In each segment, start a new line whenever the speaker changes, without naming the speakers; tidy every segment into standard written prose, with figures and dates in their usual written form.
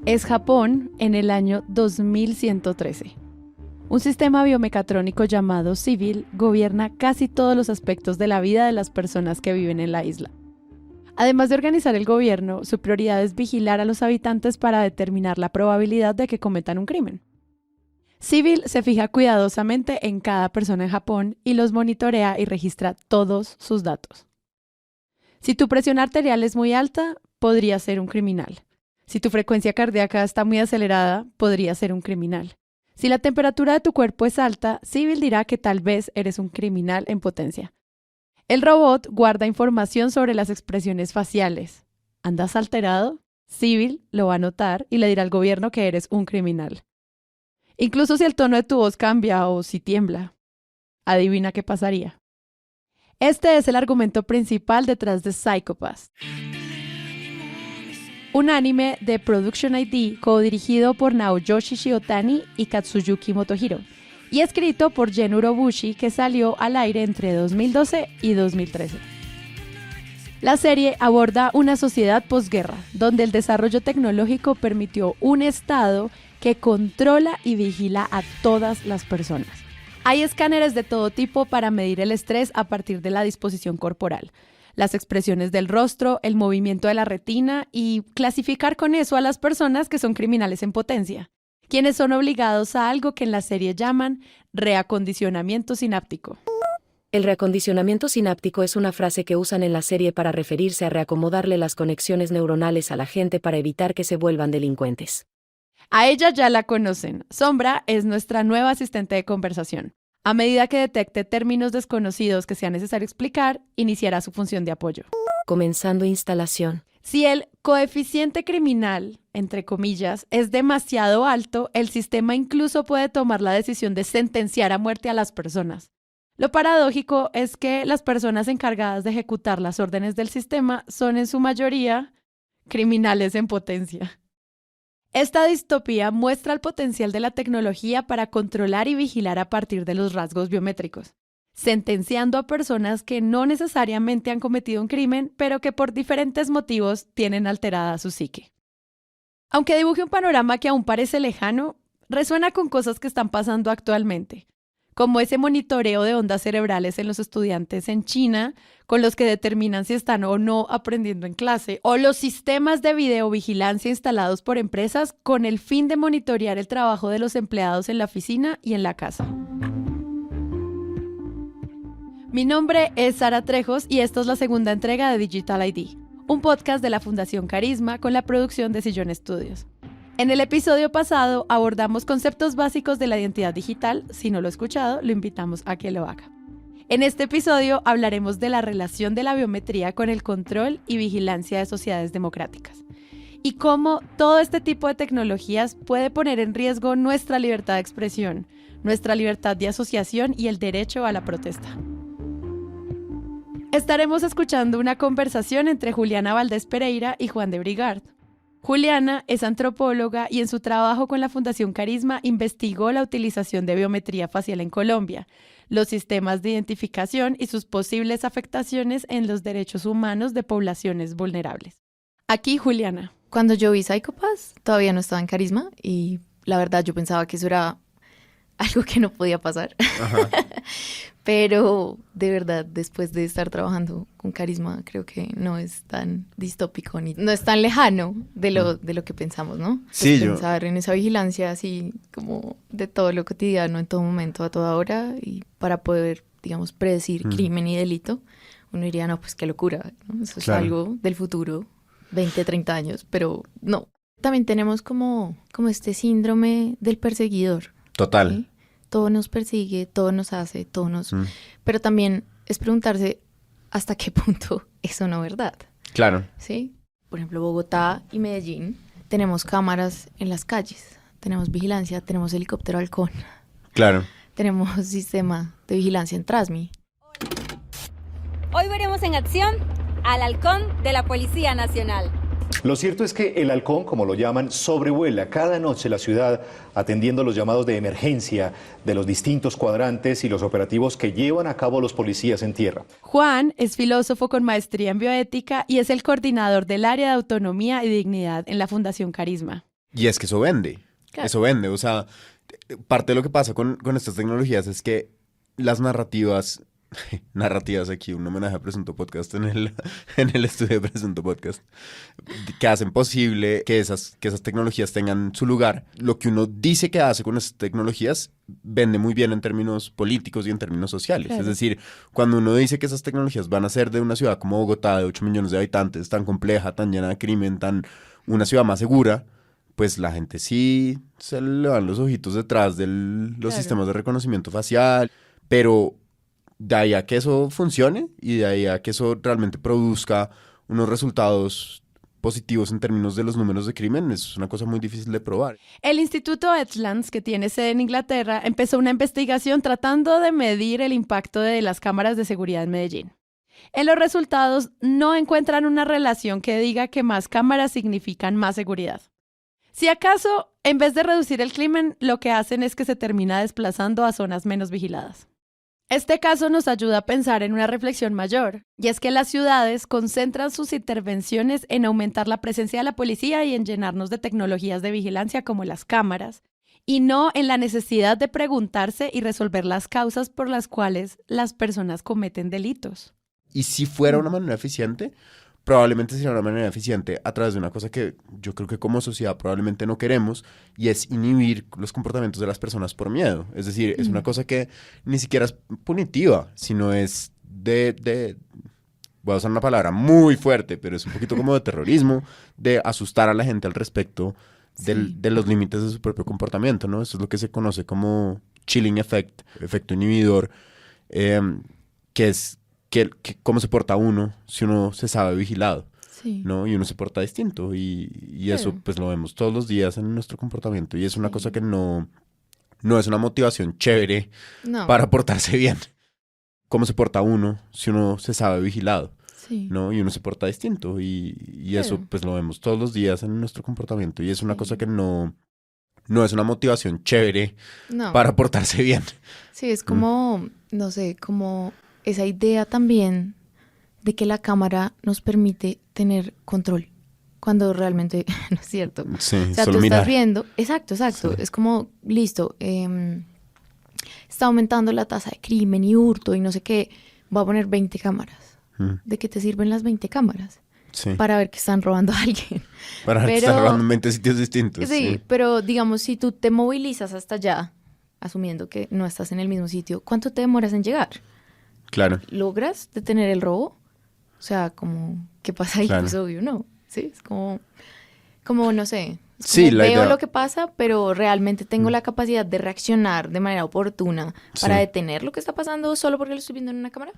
es Japón en el año 2113. Un sistema biomecatrónico llamado Civil gobierna casi todos los aspectos de la vida de las personas que viven en la isla. Además de organizar el gobierno, su prioridad es vigilar a los habitantes para determinar la probabilidad de que cometan un crimen. Civil se fija cuidadosamente en cada persona en Japón y los monitorea y registra todos sus datos. Si tu presión arterial es muy alta, podría ser un criminal. Si tu frecuencia cardíaca está muy acelerada, podría ser un criminal. Si la temperatura de tu cuerpo es alta, Civil dirá que tal vez eres un criminal en potencia. El robot guarda información sobre las expresiones faciales. ¿Andas alterado? Civil lo va a notar y le dirá al gobierno que eres un criminal. Incluso si el tono de tu voz cambia o si tiembla. Adivina qué pasaría. Este es el argumento principal detrás de Psycho Pass, un anime de Production ID codirigido por Naoyoshi Shiotani y Katsuyuki Motohiro, y escrito por Gen Urobushi, que salió al aire entre 2012 y 2013. La serie aborda una sociedad posguerra, donde el desarrollo tecnológico permitió un estado que controla y vigila a todas las personas. Hay escáneres de todo tipo para medir el estrés a partir de la disposición corporal, las expresiones del rostro, el movimiento de la retina y clasificar con eso a las personas que son criminales en potencia, quienes son obligados a algo que en la serie llaman reacondicionamiento sináptico.
El reacondicionamiento sináptico es una frase que usan en la serie para referirse a reacomodarle las conexiones neuronales a la gente para evitar que se vuelvan delincuentes.
A ella ya la conocen. Sombra es nuestra nueva asistente de conversación. A medida que detecte términos desconocidos que sea necesario explicar, iniciará su función de apoyo.
Comenzando instalación.
Si el coeficiente criminal, entre comillas, es demasiado alto, el sistema incluso puede tomar la decisión de sentenciar a muerte a las personas. Lo paradójico es que las personas encargadas de ejecutar las órdenes del sistema son en su mayoría criminales en potencia. Esta distopía muestra el potencial de la tecnología para controlar y vigilar a partir de los rasgos biométricos, sentenciando a personas que no necesariamente han cometido un crimen, pero que por diferentes motivos tienen alterada su psique. Aunque dibuje un panorama que aún parece lejano, resuena con cosas que están pasando actualmente, como ese monitoreo de ondas cerebrales en los estudiantes en China, con los que determinan si están o no aprendiendo en clase, o los sistemas de videovigilancia instalados por empresas con el fin de monitorear el trabajo de los empleados en la oficina y en la casa. Mi nombre es Sara Trejos y esta es la segunda entrega de Digital ID, un podcast de la Fundación Carisma con la producción de Sillón Estudios. En el episodio pasado abordamos conceptos básicos de la identidad digital. Si no lo ha escuchado, lo invitamos a que lo haga. En este episodio hablaremos de la relación de la biometría con el control y vigilancia de sociedades democráticas y cómo todo este tipo de tecnologías puede poner en riesgo nuestra libertad de expresión, nuestra libertad de asociación y el derecho a la protesta. Estaremos escuchando una conversación entre Juliana Valdés Pereira y Juan de Brigard. Juliana es antropóloga y en su trabajo con la Fundación Carisma investigó la utilización de biometría facial en Colombia, los sistemas de identificación y sus posibles afectaciones en los derechos humanos de poblaciones vulnerables. Aquí, Juliana.
Cuando yo vi Psycho Pass, todavía no estaba en Carisma y la verdad yo pensaba que eso era algo que no podía pasar. Ajá. Pero de verdad, después de estar trabajando con Carisma, creo que no es tan distópico ni no es tan lejano de lo que pensamos, ¿no?
Sí,
pues pensar en esa vigilancia así como de todo lo cotidiano, en todo momento, a toda hora, y para poder, digamos, predecir crimen y delito, uno diría, no, pues qué locura, ¿no? Eso es algo del futuro, 20, 30 años, pero no. También tenemos como este síndrome del perseguidor.
Total.
¿Sí? Todo nos persigue, todo nos hace, todo nos... Pero también es preguntarse hasta qué punto eso no es verdad.
Claro.
¿Sí? Por ejemplo, Bogotá y Medellín tenemos cámaras en las calles, tenemos vigilancia, tenemos helicóptero halcón.
Claro.
Tenemos sistema de vigilancia en Trasmi.
Hoy veremos en acción al halcón de la Policía Nacional.
Lo cierto es que el halcón, como lo llaman, sobrevuela cada noche la ciudad atendiendo los llamados de emergencia de los distintos cuadrantes y los operativos que llevan a cabo los policías en tierra.
Juan es filósofo con maestría en bioética y es el coordinador del área de autonomía y dignidad en la Fundación Carisma.
Y es que eso vende.
Claro.
Eso vende. O sea, parte de lo que pasa con estas tecnologías es que las narrativas aquí, un homenaje a Presunto Podcast en el estudio de Presunto Podcast, que hacen posible que esas tecnologías tengan su lugar. Lo que uno dice que hace con esas tecnologías vende muy bien en términos políticos y en términos sociales.
Claro.
Es decir, cuando uno dice que esas tecnologías van a ser de una ciudad como Bogotá, de 8 millones de habitantes, tan compleja, tan llena de crimen, una ciudad más segura, pues la gente sí se le van los ojitos detrás de los
Claro.
sistemas de reconocimiento facial, pero de ahí a que eso funcione y de ahí a que eso realmente produzca unos resultados positivos en términos de los números de crimen, es una cosa muy difícil de probar.
El Instituto Eastlands, que tiene sede en Inglaterra, empezó una investigación tratando de medir el impacto de las cámaras de seguridad en Medellín. En los resultados no encuentran una relación que diga que más cámaras significan más seguridad. Si acaso, en vez de reducir el crimen, lo que hacen es que se termina desplazando a zonas menos vigiladas. Este caso nos ayuda a pensar en una reflexión mayor, y es que las ciudades concentran sus intervenciones en aumentar la presencia de la policía y en llenarnos de tecnologías de vigilancia como las cámaras, y no en la necesidad de preguntarse y resolver las causas por las cuales las personas cometen delitos.
Y si fuera una manera eficiente, probablemente sería una manera eficiente a través de una cosa que yo creo que como sociedad probablemente no queremos, y es inhibir los comportamientos de las personas por miedo. Es decir, es una cosa que ni siquiera es punitiva, sino es voy a usar una palabra muy fuerte, pero es un poquito como de terrorismo, de asustar a la gente al respecto de los límites de su propio comportamiento, ¿no? Eso es lo que se conoce como chilling effect, efecto inhibidor, que es cómo se porta uno si uno se sabe vigilado,
Sí.
¿no? Y uno se porta distinto y eso
Claro.
pues lo vemos todos los días en nuestro comportamiento y es una cosa que no es una motivación chévere
No.
para portarse bien. Cómo se porta uno si uno se sabe vigilado,
Sí.
¿no? Y uno se porta distinto y eso
Claro.
pues lo vemos todos los días en nuestro comportamiento y es una
Sí.
cosa que no es una motivación chévere
No.
para portarse bien.
Sí, es como, no sé, como esa idea también de que la cámara nos permite tener control, cuando realmente no es cierto.
Sí,
O sea,
solo
tú
mirar.
estás viendo, exacto.
Sí.
Es como, listo, está aumentando la tasa de crimen y hurto y no sé qué, voy a poner 20 cámaras.
Mm,
¿De qué te sirven las 20 cámaras?
sí.
Para ver que están robando a alguien.
Para ver que
pero-
están robando en 20 sitios distintos.
Sí, pero digamos, si tú te movilizas hasta allá, asumiendo que no estás en el mismo sitio, ¿cuánto te demoras en llegar?
Claro.
¿Logras detener el robo? O sea, como, ¿qué pasa ahí?
Claro.
Pues obvio, no. Sí, es como no sé. Es
Sí,
como
la
veo
idea-
lo que pasa, pero realmente tengo la capacidad de reaccionar de manera oportuna para
Sí.
detener lo que está pasando solo porque lo estoy viendo en una cámara.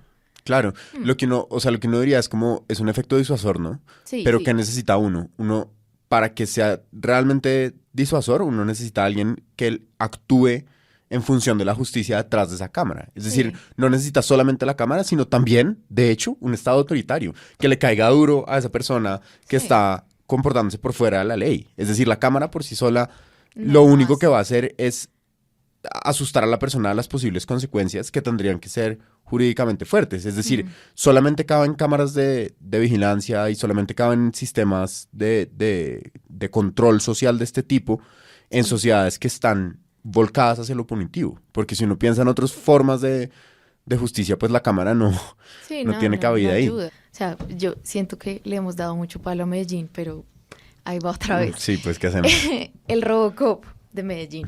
Claro, lo que uno diría es como, es un efecto disuasor, ¿no?
Sí,
Pero
sí.
¿qué necesita uno? Uno, para que sea realmente disuasor, uno necesita a alguien que actúe en función de la justicia detrás de esa cámara. Es decir,
Sí.
no necesita solamente la cámara, sino también, de hecho, un estado autoritario, que le caiga duro a esa persona que
Sí.
está comportándose por fuera de la ley. Es decir, la cámara por sí sola,
No
lo único
hace.
que va a hacer es asustar a la persona a las posibles consecuencias que tendrían que ser jurídicamente fuertes. Es decir, solamente caben cámaras de vigilancia y solamente caben sistemas de control social de este tipo en sociedades que están volcadas hacia lo punitivo. Porque si uno piensa en otras formas de justicia, pues la cámara no
Sí,
no tiene cabida ahí.
ayuda. O sea, yo siento que le hemos dado mucho palo a Medellín, pero ahí va otra vez.
Sí, pues, ¿qué hacemos?
El Robocop de Medellín.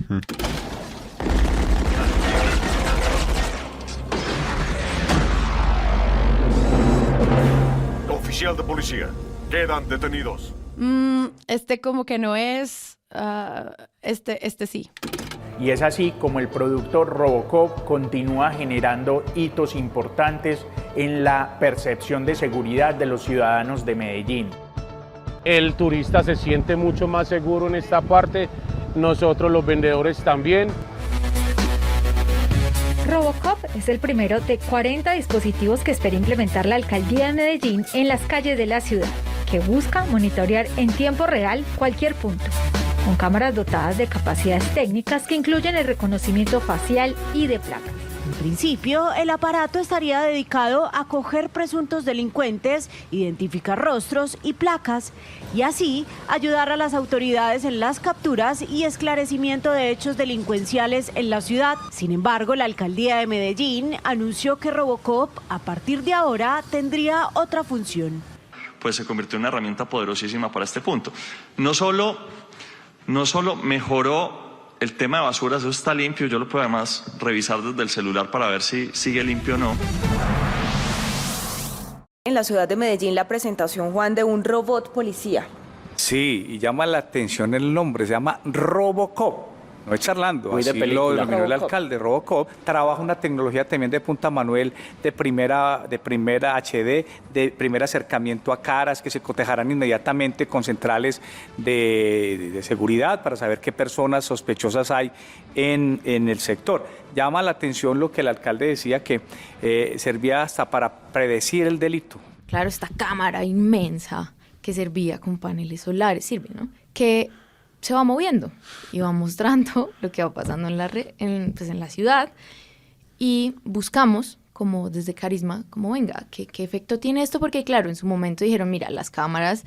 Oficial de policía, quedan detenidos.
Este como que no es, este sí.
Y es así como el producto Robocop continúa generando hitos importantes en la percepción de seguridad de los ciudadanos de Medellín.
El turista se siente mucho más seguro en esta parte, nosotros los vendedores también.
Robocop es el primero de 40 dispositivos que espera implementar la alcaldía de Medellín en las calles de la ciudad, que busca monitorear en tiempo real cualquier punto, con cámaras dotadas de capacidades técnicas que incluyen el reconocimiento facial y de placas.
principio, el aparato estaría dedicado a coger presuntos delincuentes, identificar rostros y placas y así ayudar a las autoridades en las capturas y esclarecimiento de hechos delincuenciales en la ciudad. Sin embargo, la alcaldía de Medellín anunció que Robocop a partir de ahora tendría otra función.
Pues se convirtió en una herramienta poderosísima para este punto. No solo mejoró el tema de basuras, eso está limpio, yo lo puedo además revisar desde el celular para ver si sigue limpio o no.
En la ciudad de Medellín la presentación, Juan, de un robot policía.
Sí, y llama la atención el nombre, se llama Robocop. No es charlando,
muy
así
de
lo
película.
denominó el alcalde. Robocop trabaja una tecnología también de punta manual, de primera HD, de primer acercamiento a caras que se cotejarán inmediatamente con centrales de seguridad para saber qué personas sospechosas hay en el sector. Llama la atención lo que el alcalde decía, que servía hasta para predecir el delito.
Claro, esta cámara inmensa que servía con paneles solares, sirve, ¿no? Que se va moviendo y va mostrando lo que va pasando en la ciudad y buscamos como desde Carisma, como venga, ¿qué efecto tiene esto? Porque claro, en su momento dijeron, mira, las cámaras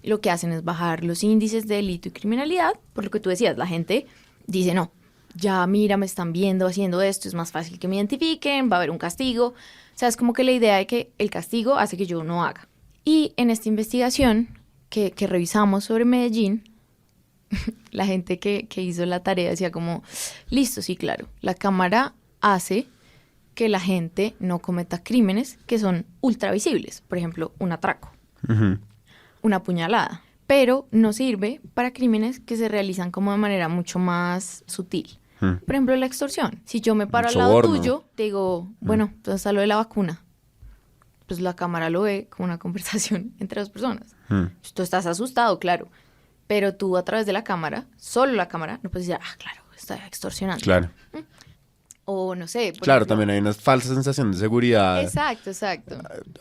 lo que hacen es bajar los índices de delito y criminalidad, por lo que tú decías, la gente dice, no, ya mira, me están viendo haciendo esto, es más fácil que me identifiquen, va a haber un castigo. O sea, es como que la idea de que el castigo hace que yo no haga. Y en esta investigación que revisamos sobre Medellín, la gente que hizo la tarea decía como, listo, sí, claro, la cámara hace que la gente no cometa crímenes que son ultra visibles, por ejemplo, un atraco, una puñalada, pero no sirve para crímenes que se realizan como de manera mucho más sutil. Por ejemplo, la extorsión. Si yo me paro al lado tuyo, te digo, bueno, pues hasta lo de la vacuna, pues la cámara lo ve como una conversación entre dos personas. Tú estás asustado, claro, pero tú a través de la cámara, solo la cámara, no puedes decir, claro, está extorsionando.
Claro.
O no sé.
Claro,
ejemplo,
también hay una falsa sensación de seguridad.
Exacto.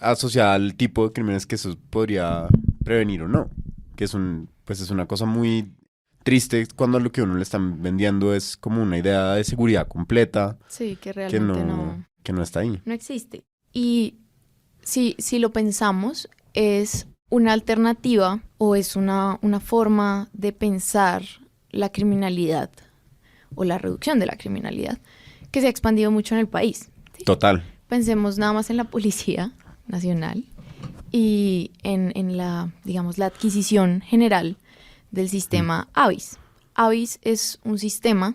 Asociada al tipo de crímenes que eso podría prevenir o no. Que es una cosa muy triste cuando lo que uno le están vendiendo es como una idea de seguridad completa.
Sí, que realmente
que no está ahí.
No existe. Y si lo pensamos, es una alternativa o es una forma de pensar la criminalidad o la reducción de la criminalidad que se ha expandido mucho en el país. ¿Sí?
Total.
Pensemos nada más en la Policía Nacional y en la adquisición general del sistema AVIS. AVIS es un sistema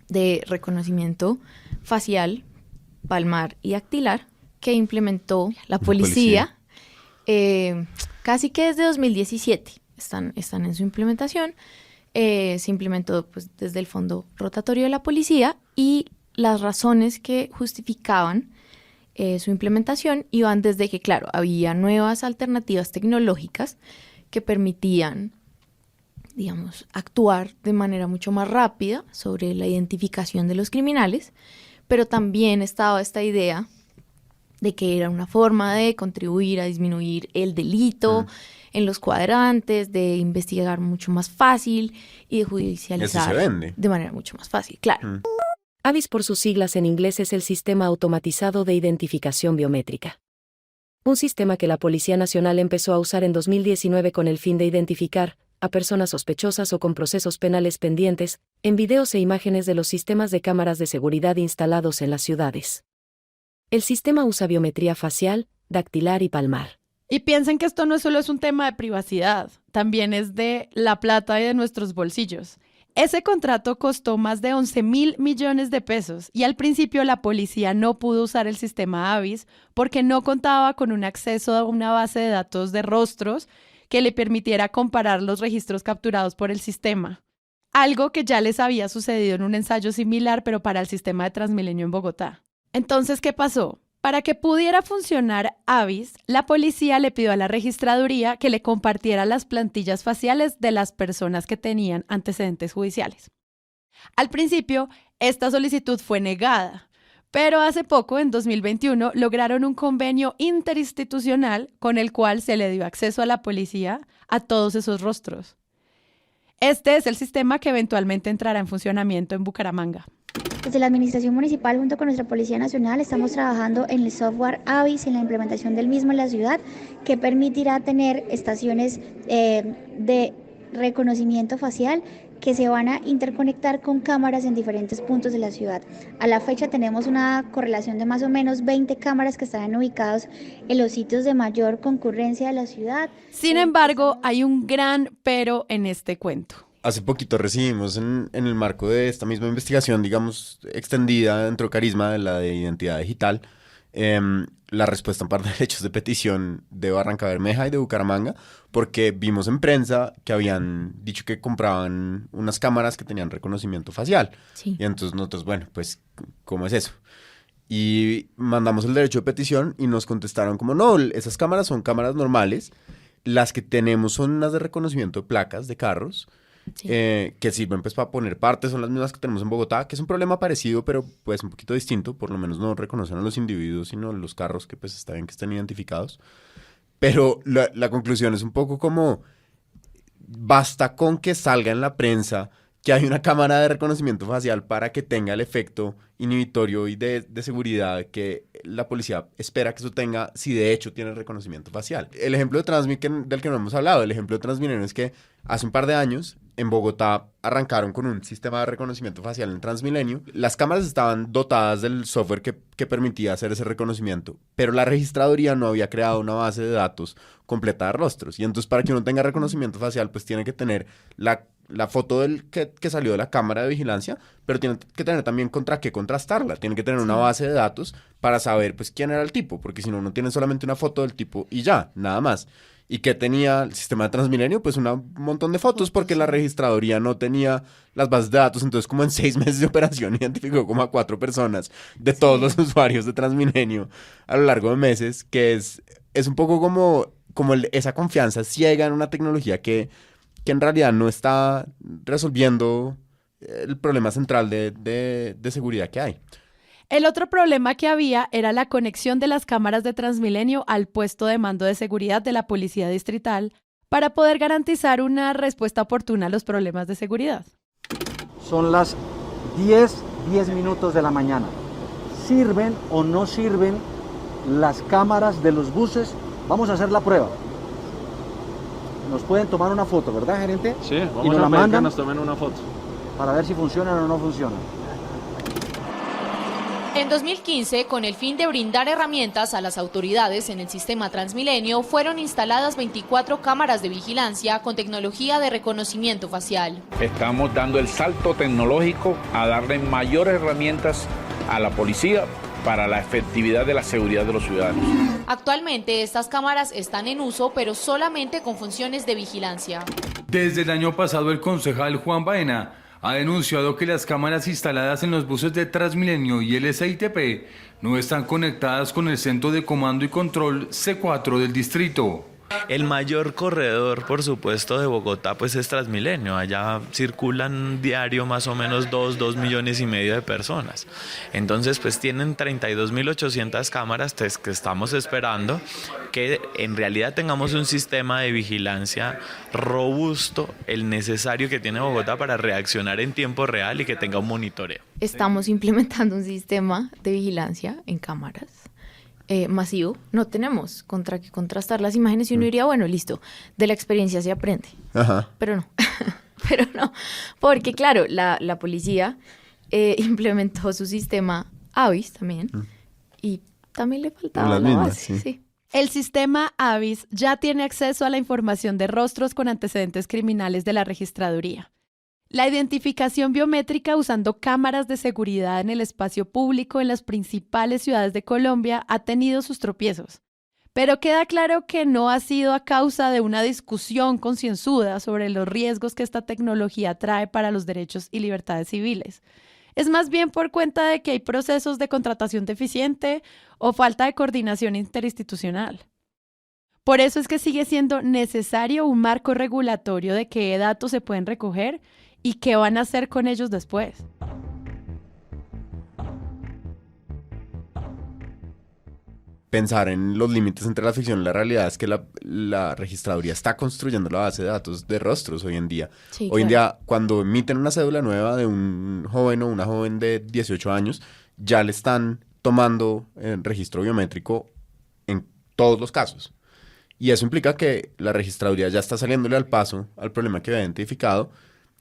de reconocimiento facial, palmar y dactilar que implementó la policía. Casi que desde 2017 están en su implementación. Se implementó pues, desde el Fondo Rotatorio de la Policía y las razones que justificaban su implementación iban desde que, claro, había nuevas alternativas tecnológicas que permitían, digamos, actuar de manera mucho más rápida sobre la identificación de los criminales, pero también estaba esta idea de que era una forma de contribuir a disminuir el delito en los cuadrantes, de investigar mucho más fácil y de judicializar de manera mucho más fácil, claro.
AVIS por sus siglas en inglés es el Sistema Automatizado de Identificación Biométrica. Un sistema que la Policía Nacional empezó a usar en 2019 con el fin de identificar a personas sospechosas o con procesos penales pendientes en videos e imágenes de los sistemas de cámaras de seguridad instalados en las ciudades. El sistema usa biometría facial, dactilar y palmar.
Y piensen que esto no solo es un tema de privacidad, también es de la plata y de nuestros bolsillos. Ese contrato costó más de 11.000 millones de pesos y al principio la policía no pudo usar el sistema AVIS porque no contaba con un acceso a una base de datos de rostros que le permitiera comparar los registros capturados por el sistema. Algo que ya les había sucedido en un ensayo similar, pero para el sistema de Transmilenio en Bogotá. Entonces, ¿qué pasó? Para que pudiera funcionar AVIS, la policía le pidió a la registraduría que le compartiera las plantillas faciales de las personas que tenían antecedentes judiciales. Al principio, esta solicitud fue negada, pero hace poco, en 2021, lograron un convenio interinstitucional con el cual se le dio acceso a la policía a todos esos rostros. Este es el sistema que eventualmente entrará en funcionamiento en Bucaramanga.
Desde la Administración Municipal, junto con nuestra Policía Nacional, estamos trabajando en el software AVIS, en la implementación del mismo en la ciudad, que permitirá tener estaciones de reconocimiento facial que se van a interconectar con cámaras en diferentes puntos de la ciudad. A la fecha tenemos una correlación de más o menos 20 cámaras que estarán ubicados en los sitios de mayor concurrencia de la ciudad.
Sin embargo, hay un gran pero en este cuento.
Hace poquito recibimos en el marco de esta misma investigación, digamos, extendida dentro de Carisma, de la de identidad digital, la respuesta a un par de hechos de petición de Barranca Bermeja y de Bucaramanga, porque vimos en prensa que habían dicho que compraban unas cámaras que tenían reconocimiento facial.
Sí.
Y entonces nosotros, bueno, pues, ¿cómo es eso? Y mandamos el derecho de petición y nos contestaron como, no, esas cámaras son cámaras normales, las que tenemos son unas de reconocimiento de placas de carros, sí. Que sirven pues para poner partes, son las mismas que tenemos en Bogotá, que es un problema parecido, pero pues un poquito distinto, por lo menos no reconocen a los individuos, sino los carros, que pues está bien que estén identificados. Pero la conclusión es un poco como, basta con que salga en la prensa que hay una cámara de reconocimiento facial para que tenga el efecto inhibitorio y de seguridad que la policía espera que eso tenga, si de hecho tiene reconocimiento facial. El ejemplo de Transmilenio del que no hemos hablado, el ejemplo de Transmilenio es que hace un par de años en Bogotá arrancaron con un sistema de reconocimiento facial en Transmilenio. Las cámaras estaban dotadas del software que permitía hacer ese reconocimiento, pero la registraduría no había creado una base de datos completa de rostros. Y entonces para que uno tenga reconocimiento facial, pues tiene que tener la foto del que salió de la cámara de vigilancia, pero tiene que tener también contra qué contrastarla. Tiene que tener una base de datos para saber pues quién era el tipo, porque si no, no tiene solamente una foto del tipo y ya, nada más. ¿Y qué tenía el sistema de Transmilenio? Pues un montón de fotos, porque la registraduría no tenía las bases de datos. Entonces, como en 6 meses de operación, identificó como a 4 personas de todos los usuarios de Transmilenio a lo largo de meses, que es un poco como esa confianza ciega en una tecnología que en realidad no está resolviendo el problema central de seguridad que hay.
El otro problema que había era la conexión de las cámaras de Transmilenio al puesto de mando de seguridad de la Policía Distrital para poder garantizar una respuesta oportuna a los problemas de seguridad.
Son las 10 minutos de la mañana. ¿Sirven o no sirven las cámaras de los buses? Vamos a hacer la prueba. Nos pueden tomar una foto, ¿verdad, gerente?
Sí, vamos
y nos
a
la
pedir
mandan
que nos tomen una foto.
Para ver si funcionan o no funcionan.
En 2015, con el fin de brindar herramientas a las autoridades en el sistema Transmilenio, fueron instaladas 24 cámaras de vigilancia con tecnología de reconocimiento facial.
Estamos dando el salto tecnológico a darle mayores herramientas a la policía para la efectividad de la seguridad de los ciudadanos.
Actualmente, estas cámaras están en uso, pero solamente con funciones de vigilancia.
Desde el año pasado, el concejal Juan Baena ha denunciado que las cámaras instaladas en los buses de Transmilenio y el SITP no están conectadas con el centro de comando y control C4 del distrito.
El mayor corredor, por supuesto, de Bogotá, pues es Transmilenio. Allá circulan diario más o menos 2 millones y medio de personas. Entonces, pues tienen 32.800 cámaras que estamos esperando que en realidad tengamos un sistema de vigilancia robusto, el necesario que tiene Bogotá para reaccionar en tiempo real y que tenga un monitoreo.
Estamos implementando un sistema de vigilancia en cámaras. Masivo, no tenemos contra qué contrastar las imágenes y uno diría, bueno, listo, de la experiencia se aprende.
Ajá.
Pero no, porque claro, la policía implementó su sistema AVIS también y también le faltaba la base. Sí.
El sistema AVIS ya tiene acceso a la información de rostros con antecedentes criminales de la registraduría. La identificación biométrica usando cámaras de seguridad en el espacio público en las principales ciudades de Colombia ha tenido sus tropiezos, pero queda claro que no ha sido a causa de una discusión concienzuda sobre los riesgos que esta tecnología trae para los derechos y libertades civiles. Es más bien por cuenta de que hay procesos de contratación deficiente o falta de coordinación interinstitucional. Por eso es que sigue siendo necesario un marco regulatorio de qué datos se pueden recoger y qué van a hacer con ellos después.
pensar en los límites entre la ficción y la realidad es que la registraduría está construyendo la base de datos de rostros hoy en día.
Sí,
hoy en
claro.
día, cuando emiten una cédula nueva de un joven o una joven de 18 años, ya le están tomando registro biométrico en todos los casos. Y eso implica que la registraduría ya está saliéndole al paso al problema que había identificado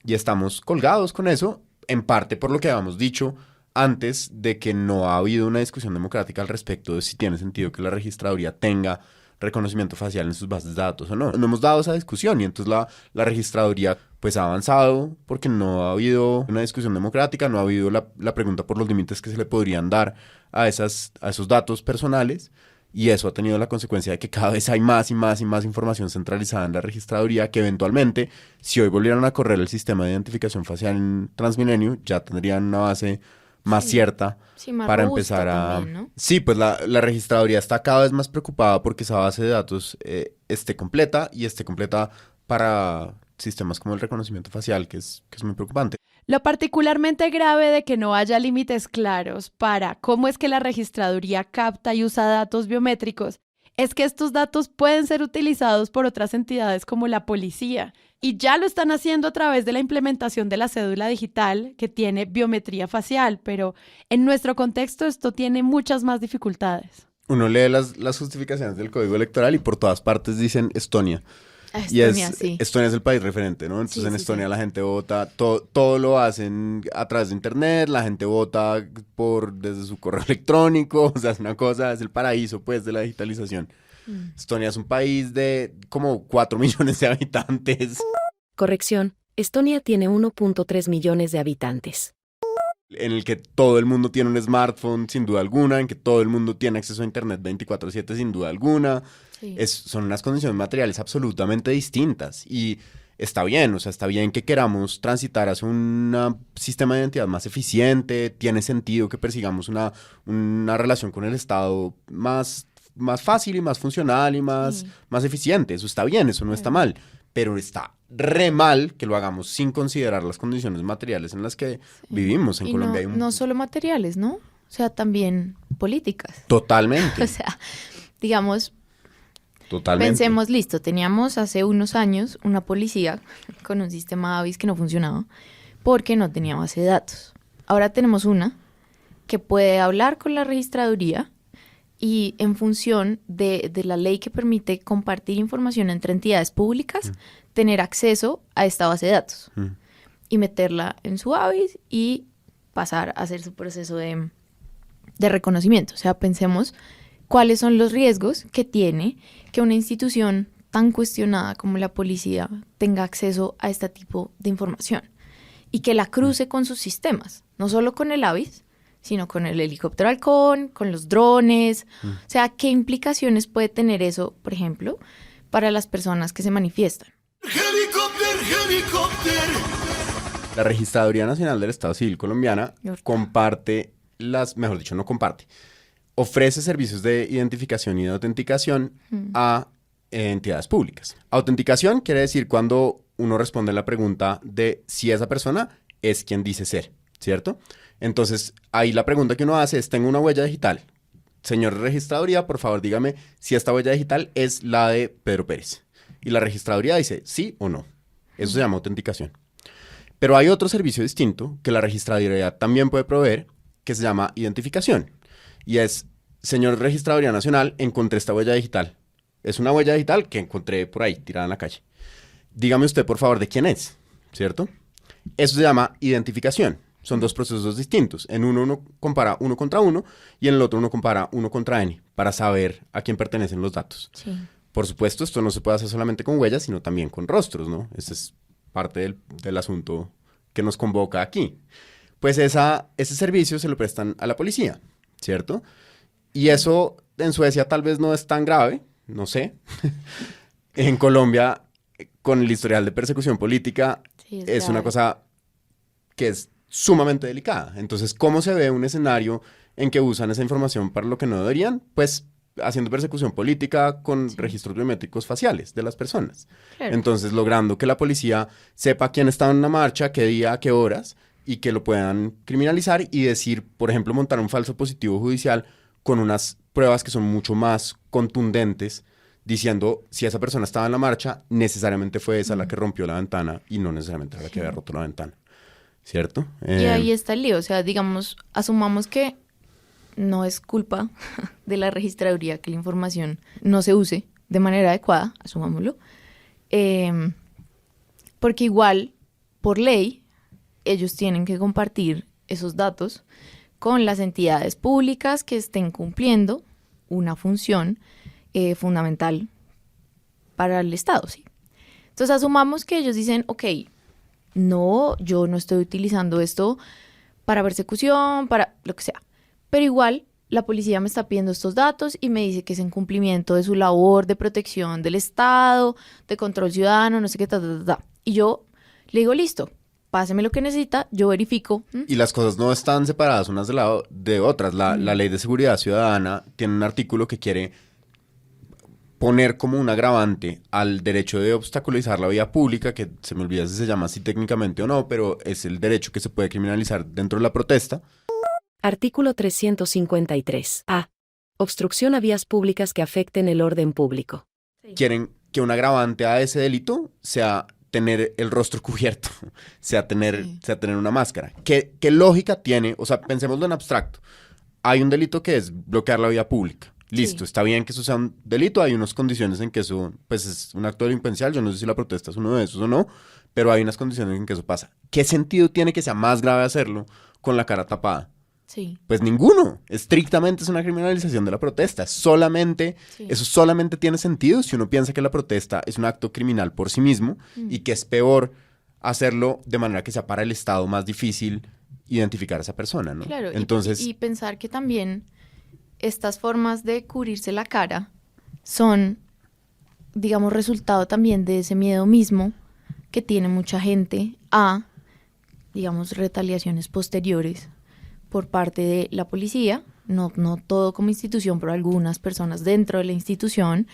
y estamos colgados con eso, en parte por lo que habíamos dicho antes de que no ha habido una discusión democrática al respecto de si tiene sentido que la registraduría tenga reconocimiento facial en sus bases de datos o no. No hemos dado esa discusión y entonces la registraduría pues ha avanzado porque no ha habido una discusión democrática, no ha habido la pregunta por los límites que se le podrían dar a esos datos personales. Y eso ha tenido la consecuencia de que cada vez hay más y más y más información centralizada en la registraduría que eventualmente, si hoy volvieran a correr el sistema de identificación facial en Transmilenio, ya tendrían una base más cierta
más
para
robusta
empezar a...
también, ¿no?
Sí, pues la registraduría está cada vez más preocupada porque esa base de datos esté completa y esté completa para sistemas como el reconocimiento facial, que es muy preocupante.
Lo particularmente grave de que no haya límites claros para cómo es que la registraduría capta y usa datos biométricos es que estos datos pueden ser utilizados por otras entidades como la policía y ya lo están haciendo a través de la implementación de la cédula digital que tiene biometría facial, pero en nuestro contexto esto tiene muchas más dificultades.
Uno lee las justificaciones del Código Electoral y por todas partes dicen Estonia.
Estonia, sí.
Estonia es el país referente, ¿no? Entonces
Sí,
en
sí,
Estonia
sí.
la gente vota, todo lo hacen a través de internet, la gente vota desde su correo electrónico, o sea, es una cosa, es el paraíso pues de la digitalización. Estonia es un país de como 4 millones de habitantes.
Corrección, Estonia tiene 1.3 millones de habitantes.
En el que todo el mundo tiene un smartphone, sin duda alguna, en que todo el mundo tiene acceso a internet 24/7, sin duda alguna.
Sí.
Son unas condiciones materiales absolutamente distintas y está bien, o sea, está bien que queramos transitar hacia un sistema de identidad más eficiente, tiene sentido que persigamos una relación con el Estado más fácil y más funcional y más eficiente, eso está bien, eso no está mal, pero está re mal que lo hagamos sin considerar las condiciones materiales en las que vivimos en
Y
Colombia.
no solo materiales, ¿no? O sea, también políticas.
Totalmente.
O sea, digamos,
Totalmente.
pensemos, listo, teníamos hace unos años una policía con un sistema AVIS que no funcionaba porque no tenía base de datos. Ahora tenemos una que puede hablar con la registraduría y en función de la ley que permite compartir información entre entidades públicas, tener acceso a esta base de datos y meterla en su AVIS y pasar a hacer su proceso de reconocimiento. O sea, pensemos cuáles son los riesgos que tiene que una institución tan cuestionada como la policía tenga acceso a este tipo de información y que la cruce con sus sistemas, no solo con el AVIS, sino con el helicóptero halcón, con los drones. O sea, ¿qué implicaciones puede tener eso, por ejemplo, para las personas que se manifiestan?
La Registraduría Nacional del Estado Civil Colombiana comparte mejor dicho, no comparte, ofrece servicios de identificación y de autenticación a entidades públicas. Autenticación quiere decir cuando uno responde a la pregunta de si esa persona es quien dice ser, ¿cierto? Entonces, ahí la pregunta que uno hace es, tengo una huella digital. Señor Registraduría, por favor, dígame si esta huella digital es la de Pedro Pérez. Y la Registraduría dice sí o no. Eso se llama autenticación. Pero hay otro servicio distinto que la Registraduría también puede proveer, que se llama identificación. Y es, señor Registraduría Nacional, encontré esta huella digital. Es una huella digital que encontré por ahí, tirada en la calle. Dígame usted, por favor, de quién es, ¿cierto? Eso se llama identificación. Son dos procesos distintos. En uno compara uno contra uno y en el otro uno compara uno contra N para saber a quién pertenecen los datos.
Sí.
Por supuesto, esto no se puede hacer solamente con huellas, sino también con rostros, ¿no? Ese es parte del asunto que nos convoca aquí. Pues ese servicio se lo prestan a la policía, ¿cierto? Y eso en Suecia tal vez no es tan grave, no sé. En Colombia, con el historial de persecución política, es una cosa que es sumamente delicada. Entonces, ¿cómo se ve un escenario en que usan esa información para lo que no deberían? Pues haciendo persecución política con registros biométricos faciales de las personas.
Claro.
Entonces, logrando que la policía sepa quién estaba en una marcha, qué día, a qué horas, y que lo puedan criminalizar y decir, por ejemplo, montar un falso positivo judicial con unas pruebas que son mucho más contundentes, diciendo si esa persona estaba en la marcha, necesariamente fue esa la que rompió la ventana y no necesariamente la que había roto la ventana, ¿cierto?
Y ahí está el lío, o sea, digamos, asumamos que no es culpa de la registraduría que la información no se use de manera adecuada, asumámoslo, porque igual, por ley, ellos tienen que compartir esos datos con las entidades públicas que estén cumpliendo una función fundamental para el Estado, ¿sí? Entonces asumamos que ellos dicen, ok, no, yo no estoy utilizando esto para persecución, para lo que sea, pero igual la policía me está pidiendo estos datos y me dice que es en cumplimiento de su labor de protección del Estado, de control ciudadano, no sé qué, y yo le digo, listo, páseme lo que necesita, yo verifico.
Y las cosas no están separadas unas de otras. La Ley de Seguridad Ciudadana tiene un artículo que quiere poner como un agravante al derecho de obstaculizar la vía pública, que se me olvida si se llama así técnicamente o no, pero es el derecho que se puede criminalizar dentro de la protesta.
Artículo 353. A. Obstrucción a vías públicas que afecten el orden público.
Quieren que un agravante a ese delito sea tener el rostro cubierto, sea tener una máscara. ¿Qué lógica tiene? O sea, pensémoslo en abstracto. Hay un delito que es bloquear la vía pública. Listo, está bien que eso sea un delito, hay unas condiciones en que eso pues es un acto delincuencial, yo no sé si la protesta es uno de esos o no, pero hay unas condiciones en que eso pasa. ¿Qué sentido tiene que sea más grave hacerlo con la cara tapada?
Sí.
Pues ninguno. Estrictamente es una criminalización de la protesta. Eso solamente tiene sentido si uno piensa que la protesta es un acto criminal por sí mismo y que es peor hacerlo de manera que sea para el Estado más difícil identificar a esa persona, ¿no?
Claro,
entonces,
y pensar que también estas formas de cubrirse la cara son, digamos, resultado también de ese miedo mismo que tiene mucha gente a, digamos, retaliaciones posteriores por parte de la policía, no todo como institución, pero algunas personas dentro de la institución,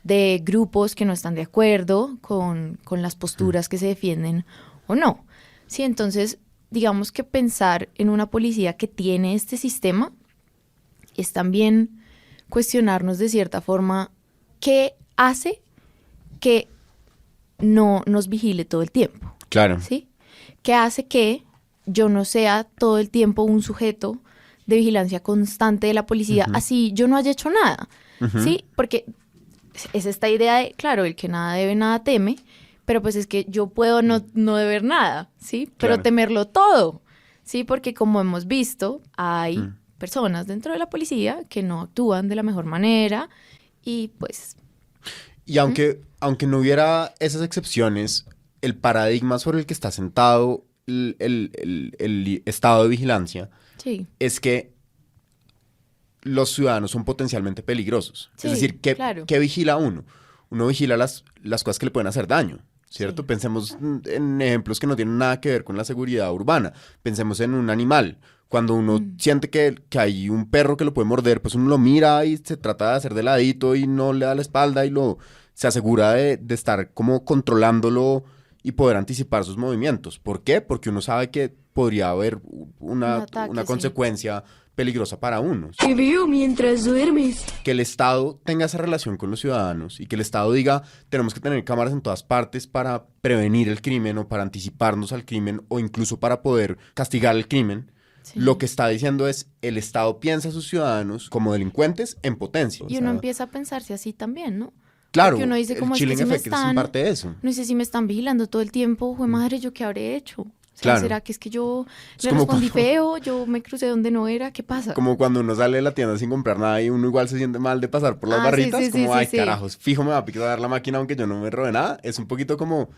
de grupos que no están de acuerdo con las posturas que se defienden o no. Sí, entonces, digamos que pensar en una policía que tiene este sistema es también cuestionarnos de cierta forma qué hace que no nos vigile todo el tiempo.
Claro.
¿Sí? ¿Qué hace que yo no sea todo el tiempo un sujeto de vigilancia constante de la policía, así yo no haya hecho nada? ¿Sí? Porque es esta idea de, claro, el que nada debe, nada teme, pero pues es que yo puedo no deber nada, ¿sí? Pero temerlo todo, ¿sí? Porque como hemos visto, hay personas dentro de la policía que no actúan de la mejor manera y pues...
Y aunque no hubiera esas excepciones, el paradigma sobre el que está sentado el estado de vigilancia es que los ciudadanos son potencialmente peligrosos.
Sí,
es decir, ¿qué vigila uno? Uno vigila las cosas que le pueden hacer daño, ¿cierto? Pensemos en ejemplos que no tienen nada que ver con la seguridad urbana. Pensemos en un animal. Cuando uno siente que hay un perro que lo puede morder, pues uno lo mira y se trata de hacer de ladito y no le da la espalda y se asegura de estar como controlándolo y poder anticipar sus movimientos. ¿Por qué? Porque uno sabe que podría haber una consecuencia peligrosa para uno.
Te veo mientras duermes.
Que el Estado tenga esa relación con los ciudadanos y que el Estado diga, tenemos que tener cámaras en todas partes para prevenir el crimen o para anticiparnos al crimen o incluso para poder castigar el crimen. Lo que está diciendo es, el Estado piensa a sus ciudadanos como delincuentes en potencia.
Y uno empieza a pensarse así también, ¿no?
Claro,
porque uno dice, como
el chilling effect es parte de eso.
No sé si me están vigilando todo el tiempo, jue madre, ¿yo qué habré hecho? O sea, ¿será que es que yo le respondí feo, yo me crucé donde no era? ¿Qué pasa?
Como cuando uno sale de la tienda sin comprar nada y uno igual se siente mal de pasar por las barritas, carajos, fijo me va a picar la máquina aunque yo no me robe nada. Es un poquito como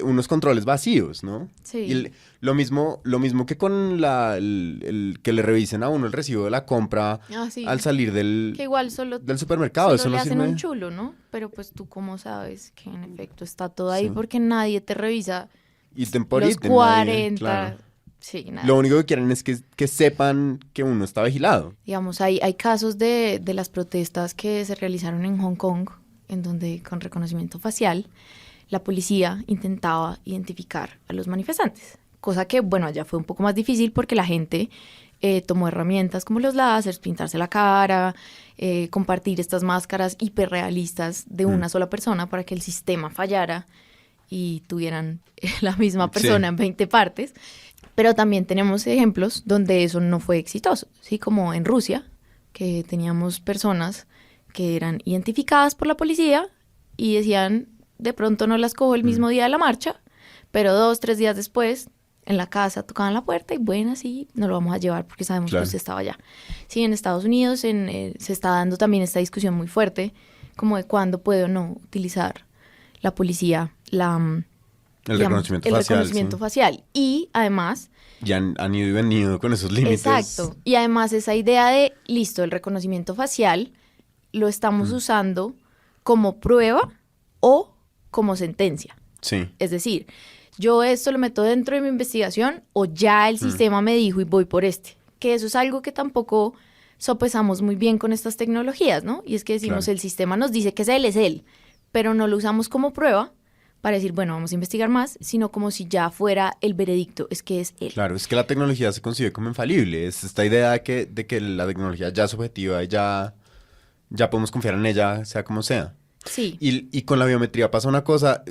unos controles vacíos, ¿no?
Sí.
Y lo mismo que con el que le revisen a uno el recibo de la compra al salir del supermercado.
Solo le hacen un chulo, ¿no? Pero pues tú cómo sabes que en efecto está todo ahí porque nadie te revisa los 40.
Claro.
Sí, nada.
Lo único que quieren es que sepan que uno está vigilado.
Digamos, hay casos de las protestas que se realizaron en Hong Kong, en donde con reconocimiento facial la policía intentaba identificar a los manifestantes, cosa que, bueno, allá fue un poco más difícil porque la gente tomó herramientas como los láseres, pintarse la cara, compartir estas máscaras hiperrealistas de una sola persona para que el sistema fallara y tuvieran la misma persona en 20 partes. Pero también tenemos ejemplos donde eso no fue exitoso, ¿sí? Como en Rusia, que teníamos personas que eran identificadas por la policía y decían, de pronto no las cojo el mismo día de la marcha, pero 2-3 días después, en la casa tocaban la puerta y bueno, sí, nos lo vamos a llevar porque sabemos que usted estaba allá. Sí, en Estados Unidos se está dando también esta discusión muy fuerte, como de cuándo puede o no utilizar la policía
el reconocimiento
facial. Y además...
Ya han ido y venido con esos límites.
Exacto. Y además esa idea de, listo, el reconocimiento facial lo estamos usando como prueba o como sentencia.
Sí.
Es decir, yo esto lo meto dentro de mi investigación o ya el sistema me dijo y voy por este. Que eso es algo que tampoco sopesamos muy bien con estas tecnologías, ¿no? Y es que decimos, el sistema nos dice que es él, pero no lo usamos como prueba para decir, bueno, vamos a investigar más, sino como si ya fuera el veredicto, es que es él.
Claro, es que la tecnología se concibe como infalible. Es esta idea de que la tecnología ya es objetiva y ya podemos confiar en ella, sea como sea.
Sí.
Y con la biometría pasa una cosa,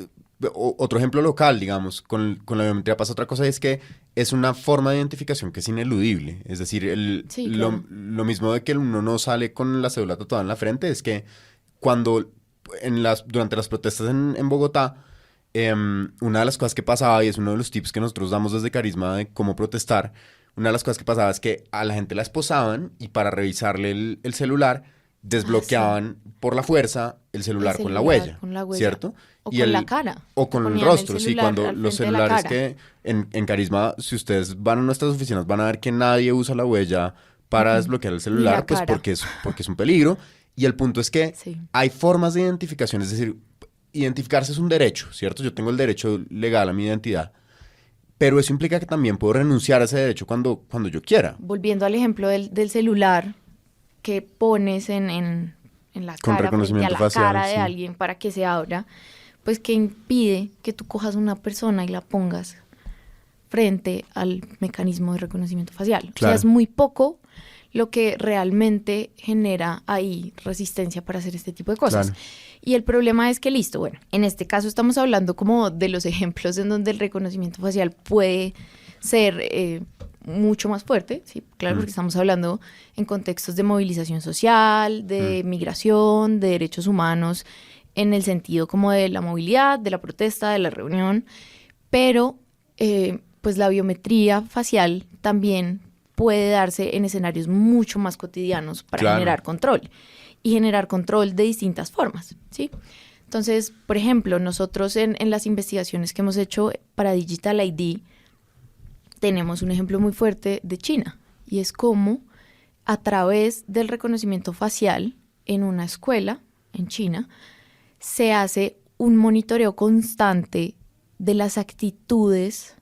otro ejemplo local, digamos, con la biometría pasa otra cosa, es que es una forma de identificación que es ineludible. Es decir, lo mismo de que uno no sale con la cédula tatuada en la frente, es que durante las protestas en Bogotá, una de las cosas que pasaba, y es uno de los tips que nosotros damos desde Carisma de cómo protestar, una de las cosas que pasaba es que a la gente la esposaban y para revisarle el celular desbloqueaban por la fuerza el celular con la huella, ¿cierto?
O con la cara.
O con el rostro, sí, cuando los celulares que en Carisma, si ustedes van a nuestras oficinas, van a ver que nadie usa la huella para desbloquear el celular, pues porque es un peligro. Y el punto es que hay formas de identificación, es decir, identificarse es un derecho, ¿cierto? Yo tengo el derecho legal a mi identidad, pero eso implica que también puedo renunciar a ese derecho cuando yo quiera.
Volviendo al ejemplo del celular que pones en la cara, frente a la cara de alguien para que se abra, pues que impide que tú cojas una persona y la pongas frente al mecanismo de reconocimiento facial.
Claro.
O sea, es muy poco lo que realmente genera ahí resistencia para hacer este tipo de cosas.
Claro.
Y el problema es que, listo, bueno, en este caso estamos hablando como de los ejemplos en donde el reconocimiento facial puede ser mucho más fuerte, ¿sí? Claro, porque estamos hablando en contextos de movilización social, de migración, de derechos humanos, en el sentido como de la movilidad, de la protesta, de la reunión, pero pues la biometría facial también puede darse en escenarios mucho más cotidianos para generar control. Y generar control de distintas formas, ¿sí? Entonces, por ejemplo, nosotros en las investigaciones que hemos hecho para Digital ID, tenemos un ejemplo muy fuerte de China, y es cómo a través del reconocimiento facial en una escuela en China se hace un monitoreo constante de las actitudes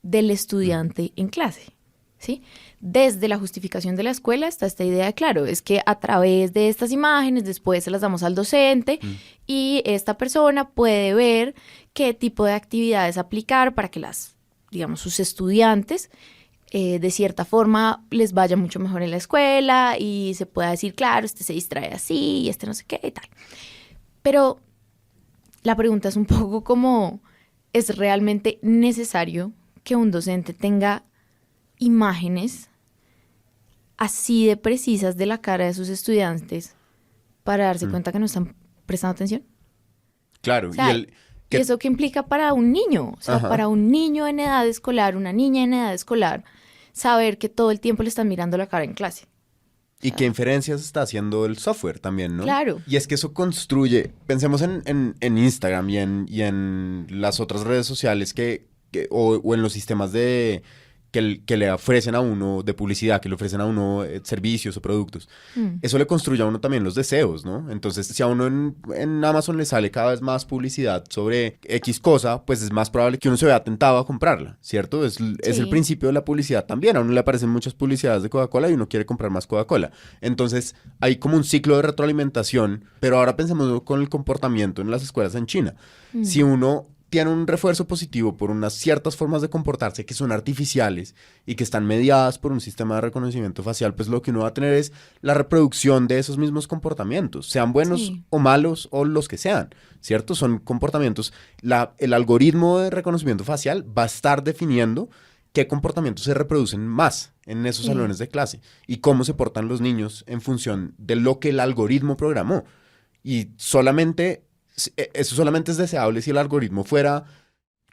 del estudiante en clase, ¿sí? Desde la justificación de la escuela está esta idea de, claro, es que a través de estas imágenes después se las damos al docente y esta persona puede ver qué tipo de actividades aplicar para que sus estudiantes de cierta forma les vaya mucho mejor en la escuela y se pueda decir, claro, este se distrae así y este no sé qué y tal. Pero la pregunta es un poco como, ¿es realmente necesario que un docente tenga imágenes así de precisas de la cara de sus estudiantes para darse cuenta que no están prestando atención?
Claro.
O sea, ¿y eso qué implica para un niño? O sea, para un niño en edad escolar, una niña en edad escolar, saber que todo el tiempo le están mirando la cara en clase.
Y qué inferencias está haciendo el software también, ¿no?
Claro.
Y es que eso construye, pensemos en Instagram y en las otras redes sociales o en los sistemas que le ofrecen a uno de publicidad, que le ofrecen a uno servicios o productos. Eso le construye a uno también los deseos, ¿no? Entonces, si a uno en Amazon le sale cada vez más publicidad sobre X cosa, pues es más probable que uno se vea tentado a comprarla, ¿cierto? Es el principio de la publicidad también. A uno le aparecen muchas publicidades de Coca-Cola y uno quiere comprar más Coca-Cola. Entonces, hay como un ciclo de retroalimentación, pero ahora pensemos con el comportamiento en las escuelas en China. Si uno tiene un refuerzo positivo por unas ciertas formas de comportarse que son artificiales y que están mediadas por un sistema de reconocimiento facial, pues lo que uno va a tener es la reproducción de esos mismos comportamientos, sean buenos o malos o los que sean, ¿cierto? Son comportamientos, el algoritmo de reconocimiento facial va a estar definiendo qué comportamientos se reproducen más en esos salones de clase y cómo se portan los niños en función de lo que el algoritmo programó. Y eso solamente es deseable si el algoritmo fuera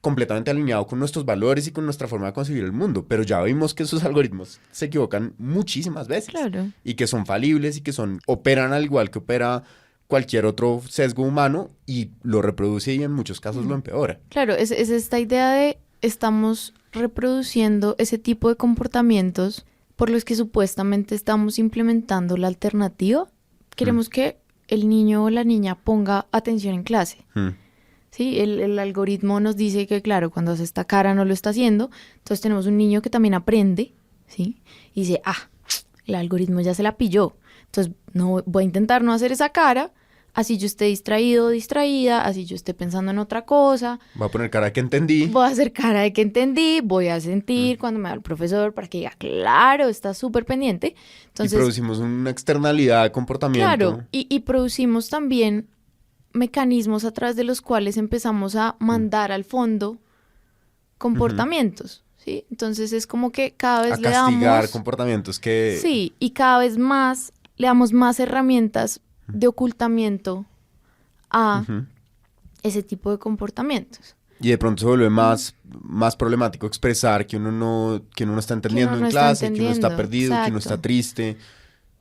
completamente alineado con nuestros valores y con nuestra forma de concebir el mundo. Pero ya vimos que esos algoritmos se equivocan muchísimas veces.
Claro.
Y que son falibles y que operan al igual que opera cualquier otro sesgo humano y lo reproduce y en muchos casos lo empeora.
Claro, es esta idea de estamos reproduciendo ese tipo de comportamientos por los que supuestamente estamos implementando la alternativa. Queremos que el niño o la niña ponga atención en clase. Sí, el algoritmo nos dice que, claro, cuando hace esta cara no lo está haciendo. Entonces tenemos un niño que también aprende, ¿sí? Y dice, el algoritmo ya se la pilló. Entonces no voy a intentar no hacer esa cara, así yo esté distraído o distraída, así yo esté pensando en otra cosa.
Voy a poner cara de que entendí.
Voy a hacer cara de que entendí, voy a sentir cuando me da el profesor para que diga, claro, está súper pendiente. Entonces,
y producimos una externalidad de comportamiento.
Claro, y producimos también mecanismos a través de los cuales empezamos a mandar al fondo comportamientos, ¿sí? Entonces es como que cada vez
le damos... A castigar comportamientos que...
Sí, y cada vez más le damos más herramientas de ocultamiento a ese tipo de comportamientos.
Y de pronto se vuelve más problemático expresar que uno no está entendiendo en clase, que uno está perdido, que uno está triste.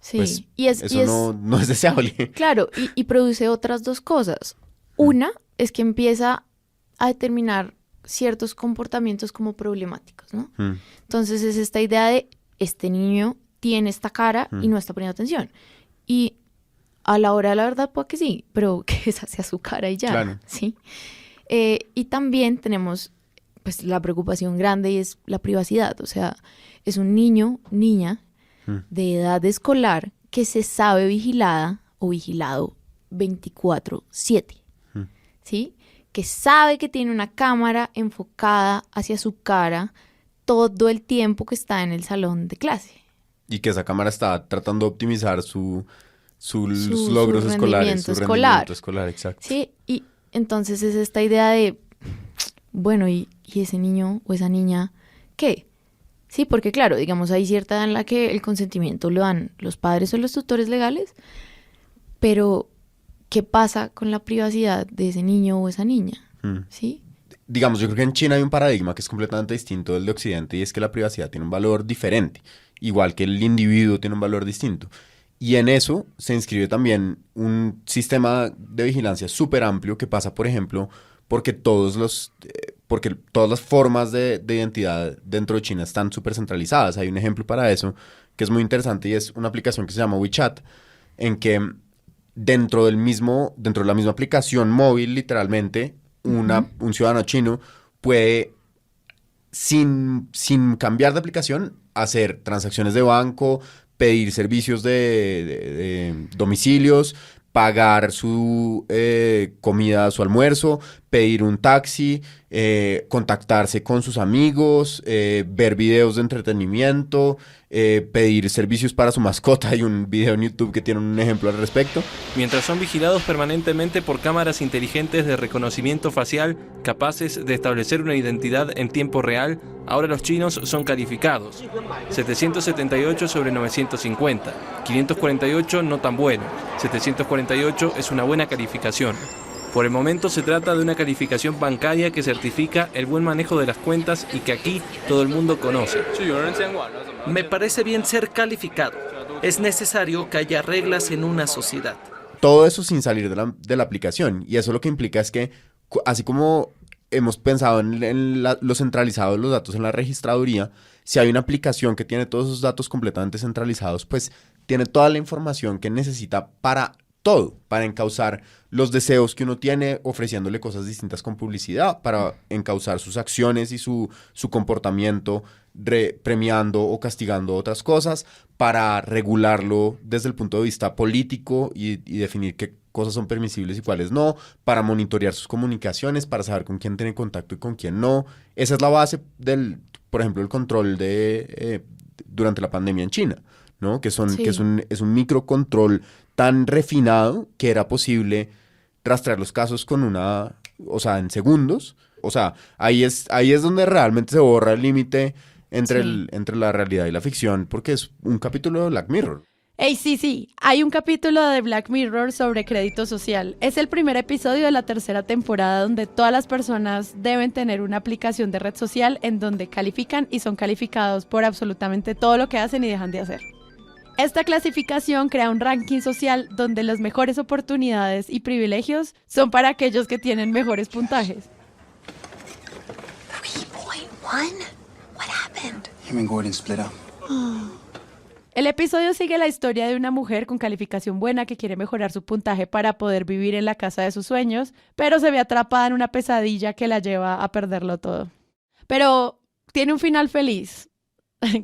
Sí,
pues eso no es deseable.
Claro, y produce otras dos cosas. Una es que empieza a determinar ciertos comportamientos como problemáticos, ¿no? Entonces es esta idea de este niño tiene esta cara y no está poniendo atención. Y a la hora de la verdad puede que sí, pero que esa sea su cara y ya, claro. ¿Sí? Y también tenemos pues la preocupación grande y es la privacidad. O sea, es un niño, niña de edad escolar que se sabe vigilada o vigilado 24/7, ¿sí? Que sabe que tiene una cámara enfocada hacia su cara todo el tiempo que está en el salón de clase.
Y que esa cámara está tratando de optimizar sus logros escolares, su rendimiento escolar, exacto.
Sí, y entonces es esta idea de, bueno, ¿y ese niño o esa niña qué? Sí, porque claro, digamos, hay cierta edad en la que el consentimiento lo dan los padres o los tutores legales, pero ¿qué pasa con la privacidad de ese niño o esa niña? ¿Sí?
Digamos, yo creo que en China hay un paradigma que es completamente distinto del de Occidente y es que la privacidad tiene un valor diferente, igual que el individuo tiene un valor distinto. Y en eso se inscribe también un sistema de vigilancia súper amplio que pasa, por ejemplo, porque todas las formas de identidad dentro de China están súper centralizadas. Hay un ejemplo para eso que es muy interesante y es una aplicación que se llama WeChat, en que dentro de la misma aplicación móvil, literalmente, un ciudadano chino puede, sin cambiar de aplicación, hacer transacciones de banco, pedir servicios de domicilios, pagar su comida, su almuerzo, pedir un taxi, contactarse con sus amigos, ver videos de entretenimiento, pedir servicios para su mascota. Hay un video en YouTube que tiene un ejemplo al respecto.
Mientras son vigilados permanentemente por cámaras inteligentes de reconocimiento facial capaces de establecer una identidad en tiempo real, ahora los chinos son calificados. 778 sobre 950, 548 no tan bueno, 748 es una buena calificación. Por el momento se trata de una calificación bancaria que certifica el buen manejo de las cuentas y que aquí todo el mundo conoce.
Me parece bien ser calificado. Es necesario que haya reglas en una sociedad.
Todo eso sin salir de la aplicación. Y eso lo que implica es que, así como hemos pensado en lo centralizado de los datos en la registraduría, si hay una aplicación que tiene todos esos datos completamente centralizados, pues tiene toda la información que necesita para todo, para encauzar los deseos que uno tiene ofreciéndole cosas distintas con publicidad, para encauzar sus acciones y su comportamiento premiando o castigando otras cosas, para regularlo desde el punto de vista político y definir cosas son permisibles y cuáles no, para monitorear sus comunicaciones, para saber con quién tiene contacto y con quién no. Esa es la base por ejemplo, el control durante la pandemia en China, ¿no? Que es un microcontrol tan refinado que era posible rastrear los casos en segundos. O sea, ahí es donde realmente se borra el límite entre la realidad y la ficción, porque es un capítulo de Black Mirror.
Ey, sí, hay un capítulo de Black Mirror sobre crédito social. Es el primer episodio de la 3ª temporada donde todas las personas deben tener una aplicación de red social en donde califican y son calificados por absolutamente todo lo que hacen y dejan de hacer. Esta clasificación crea un ranking social donde las mejores oportunidades y privilegios son para aquellos que tienen mejores puntajes.
3.1? What happened?
Him and Gordon split up.
El episodio sigue la historia de una mujer con calificación buena que quiere mejorar su puntaje para poder vivir en la casa de sus sueños, pero se ve atrapada en una pesadilla que la lleva a perderlo todo. Pero tiene un final feliz,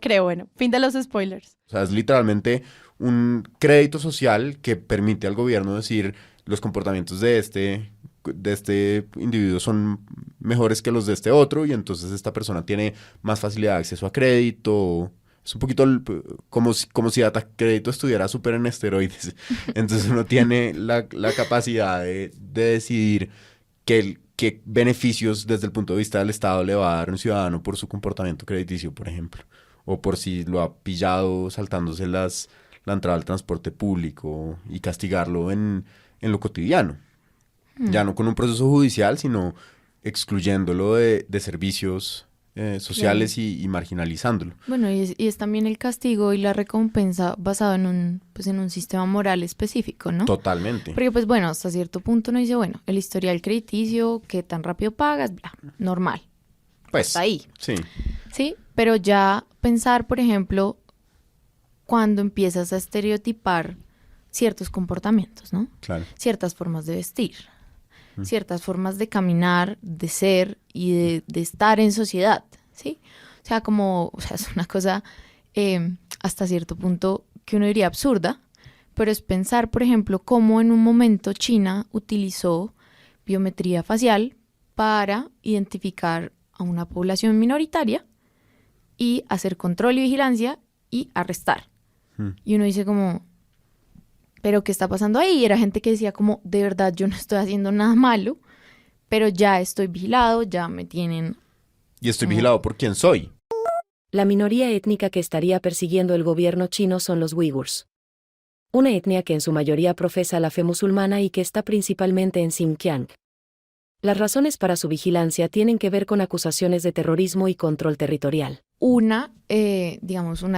creo, bueno, fin de los spoilers.
O sea, es literalmente un crédito social que permite al gobierno decir los comportamientos de este individuo son mejores que los de este otro y entonces esta persona tiene más facilidad de acceso a crédito. Es un poquito como si Data Crédito estuviera súper en esteroides. Entonces uno tiene la capacidad de decidir qué beneficios desde el punto de vista del Estado le va a dar un ciudadano por su comportamiento crediticio, por ejemplo. O por si lo ha pillado saltándose la entrada al transporte público y castigarlo en lo cotidiano. Ya no con un proceso judicial, sino excluyéndolo de servicios sociales, claro, y marginalizándolo.
Bueno, y es también el castigo y la recompensa basado en un sistema moral específico, ¿no?
Totalmente.
Porque, pues bueno, hasta cierto punto uno dice, bueno, el historial crediticio, qué tan rápido pagas, bla, normal.
Pues,
hasta ahí.
Sí.
Sí, pero ya pensar, por ejemplo, cuando empiezas a estereotipar ciertos comportamientos, ¿no?
Claro.
Ciertas formas de vestir, ciertas formas de caminar, de ser y de estar en sociedad, ¿sí? O sea, es una cosa hasta cierto punto que uno diría absurda, pero es pensar, por ejemplo, cómo en un momento China utilizó biometría facial para identificar a una población minoritaria y hacer control y vigilancia y arrestar. Y uno dice como, ¿pero qué está pasando ahí? Y era gente que decía como, de verdad, yo no estoy haciendo nada malo, pero ya estoy vigilado, ya me tienen...
Y estoy vigilado por quién soy.
La minoría étnica que estaría persiguiendo el gobierno chino son los uigurs. Una etnia que en su mayoría profesa la fe musulmana y que está principalmente en Xinjiang. Las razones para su vigilancia tienen que ver con acusaciones de terrorismo y control territorial.
Una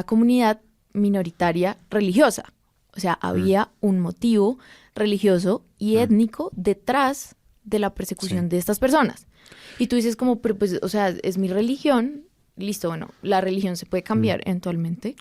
comunidad minoritaria religiosa. O sea, había un motivo religioso y étnico detrás de la persecución de estas personas. Y tú dices como, pero pues, o sea, es mi religión, listo, bueno, la religión se puede cambiar eventualmente,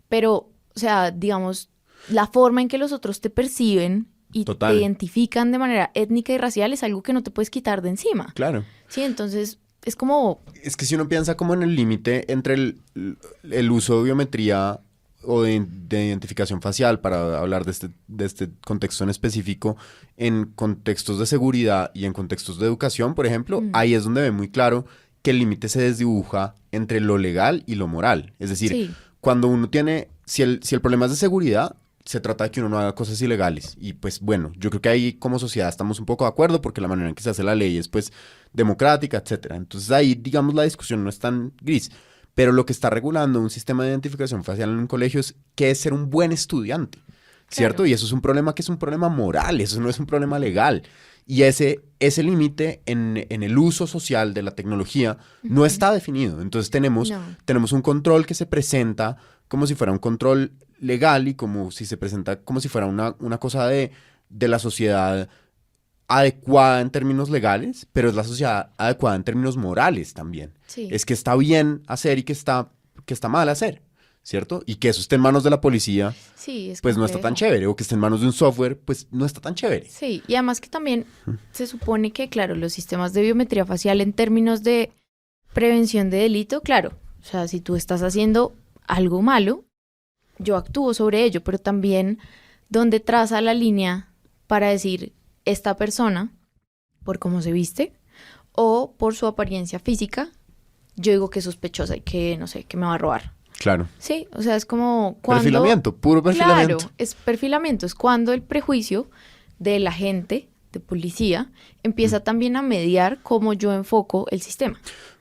pero, o sea, digamos, la forma en que los otros te perciben y te identifican de manera étnica y racial es algo que no te puedes quitar de encima.
Claro.
Sí, entonces es como...
Es que si uno piensa como en el límite entre el uso de biometría o de identificación facial, para hablar de este contexto en específico, en contextos de seguridad y en contextos de educación, por ejemplo, ahí es donde ve muy claro que el límite se desdibuja entre lo legal y lo moral. Es decir, cuando uno tiene, si el problema es de seguridad, se trata de que uno no haga cosas ilegales. Y pues bueno, yo creo que ahí como sociedad estamos un poco de acuerdo porque la manera en que se hace la ley es pues democrática, etcétera. Entonces ahí, digamos, la discusión no es tan gris. Pero lo que está regulando un sistema de identificación facial en un colegio es qué es ser un buen estudiante, ¿cierto? Claro. Y eso es un problema que es un problema moral, eso no es un problema legal. Y ese límite en el uso social de la tecnología no está definido. Entonces tenemos un control que se presenta como si fuera un control legal y como si se presenta como si fuera una cosa de la sociedad adecuada en términos legales, pero es la sociedad adecuada en términos morales también. Sí. Es que está bien hacer y que está mal hacer, ¿cierto? Y que eso esté en manos de la policía, pues no está tan chévere, o que esté en manos de un software, pues no está tan chévere.
Sí, y además que también se supone que, claro, los sistemas de biometría facial en términos de prevención de delito, claro, o sea, si tú estás haciendo algo malo, yo actúo sobre ello, pero también donde traza la línea para decir, esta persona, por cómo se viste o por su apariencia física, yo digo que es sospechosa y que, no sé, que me va a robar.
Claro.
Sí, o sea, es como cuando...
Perfilamiento, puro perfilamiento.
Claro, es perfilamiento, es cuando el prejuicio de la gente, de policía, empieza también a mediar cómo yo enfoco el sistema.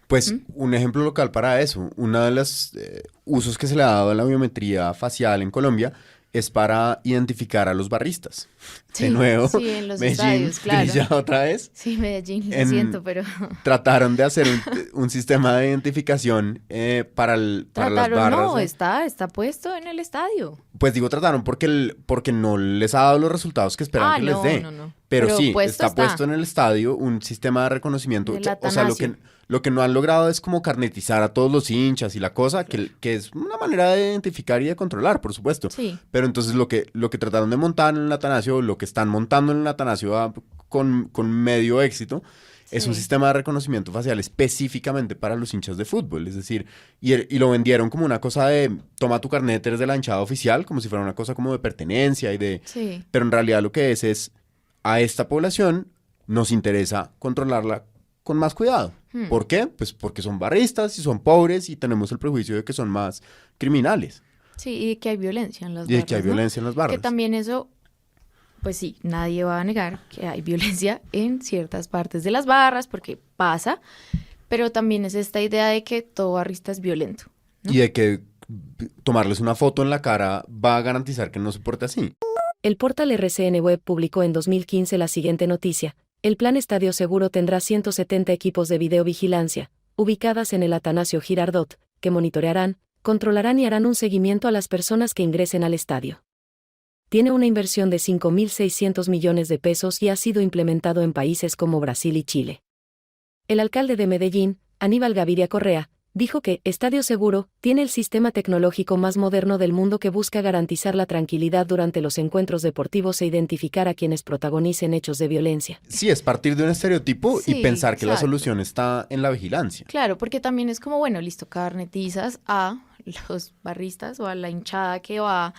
Pues un ejemplo local para eso, uno de los usos que se le ha dado a la biometría facial en Colombia es para identificar a los barristas.
Sí,
de nuevo,
sí, en los
Medellín
estadios, claro.
brilla otra vez.
Sí, Medellín, lo siento, pero...
Trataron de hacer un sistema de identificación para las barras.
No, está puesto en el estadio.
Pues digo trataron porque no les ha dado los resultados que esperan que les dé.
No.
Pero sí, está puesto en el estadio un sistema de reconocimiento. O sea, lo que no han logrado es como carnetizar a todos los hinchas y la cosa, que es una manera de identificar y de controlar, por supuesto.
Sí.
Pero entonces lo que trataron de montar en el Atanasio, lo que están montando en el Atanasio con medio éxito, es un sistema de reconocimiento facial específicamente para los hinchas de fútbol. Es decir, y lo vendieron como una cosa de, toma tu carnet, eres de la hinchada oficial, como si fuera una cosa como de pertenencia y de...
Sí.
Pero en realidad lo que es a esta población nos interesa controlarla con más cuidado. ¿Por qué? Pues porque son barristas y son pobres y tenemos el prejuicio de que son más criminales.
Sí, y que hay violencia en las barras.
Y de que hay violencia en las barras.
Que también eso, pues sí, nadie va a negar que hay violencia en ciertas partes de las barras, porque pasa, pero también es esta idea de que todo barrista es violento, ¿no?
Y de que tomarles una foto en la cara va a garantizar que no se porte así.
El portal RCN Web publicó en 2015 la siguiente noticia. El Plan Estadio Seguro tendrá 170 equipos de videovigilancia, ubicadas en el Atanasio Girardot, que monitorearán, controlarán y harán un seguimiento a las personas que ingresen al estadio. Tiene una inversión de 5.600 millones de pesos y ha sido implementado en países como Brasil y Chile. El alcalde de Medellín, Aníbal Gaviria Correa, dijo que Estadio Seguro tiene el sistema tecnológico más moderno del mundo que busca garantizar la tranquilidad durante los encuentros deportivos e identificar a quienes protagonicen hechos de violencia.
Sí, es partir de un estereotipo y pensar que la solución está en la vigilancia.
Claro, porque también es como, bueno, listo, carnetizas a los barristas o a la hinchada que va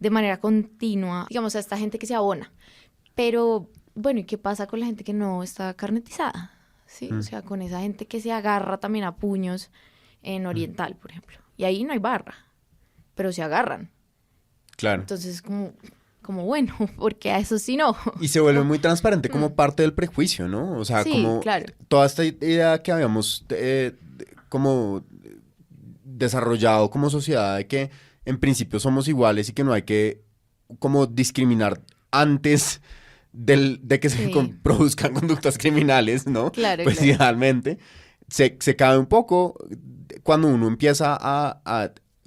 de manera continua, digamos, a esta gente que se abona. Pero, bueno, ¿y qué pasa con la gente que no está carnetizada? Sí, o sea, con esa gente que se agarra también a puños en Oriental, por ejemplo. Y ahí no hay barra, pero se agarran.
Claro.
Entonces, como bueno, porque a eso sí no.
Y se vuelve muy transparente como parte del prejuicio, ¿no? O sea,
sí,
como
claro.
Toda esta idea que habíamos como desarrollado como sociedad de que en principio somos iguales y que no hay que como discriminar antes de que se produzcan conductas criminales, ¿no?
Claro,
pues
claro.
Idealmente se cae un poco cuando uno empieza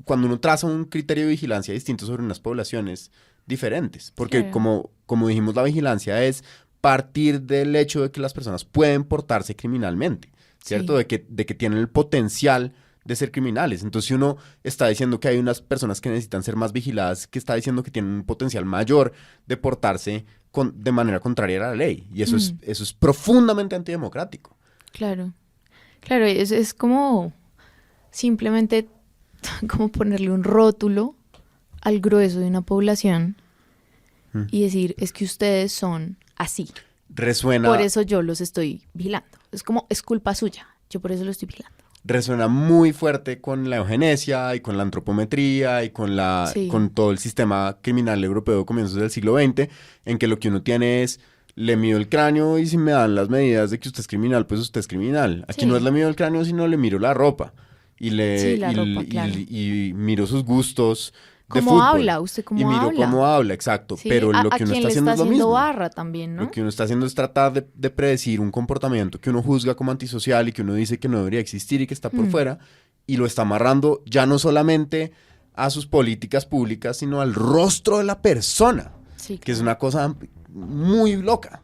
cuando uno traza un criterio de vigilancia distinto sobre unas poblaciones diferentes, porque como dijimos, la vigilancia es partir del hecho de que las personas pueden portarse criminalmente, ¿cierto? Sí. De que tienen el potencial de ser criminales. Entonces, si uno está diciendo que hay unas personas que necesitan ser más vigiladas, que está diciendo que tienen un potencial mayor de portarse de manera contraria a la ley. Y eso es profundamente antidemocrático.
Claro. Claro, es como simplemente como ponerle un rótulo al grueso de una población y decir, es que ustedes son así.
Resuena.
Por eso yo los estoy vigilando. Es como, es culpa suya. Yo por eso lo estoy vigilando.
Resuena muy fuerte con la eugenesia y con la antropometría y con todo el sistema criminal europeo de comienzos del siglo XX, en que lo que uno tiene es, le mido el cráneo y si me dan las medidas de que usted es criminal, pues usted es criminal. Aquí no es le mido el cráneo, sino le miro la ropa y y miro sus gustos de
¿Cómo
fútbol.
Habla? ¿Usted cómo habla?
Y miro cómo habla, exacto.
Sí,
pero lo que uno está haciendo es lo mismo.
Barra también, ¿no?
Lo que uno está haciendo es tratar de predecir un comportamiento que uno juzga como antisocial y que uno dice que no debería existir y que está por fuera, y lo está amarrando ya no solamente a sus políticas públicas, sino al rostro de la persona, que es una cosa muy loca.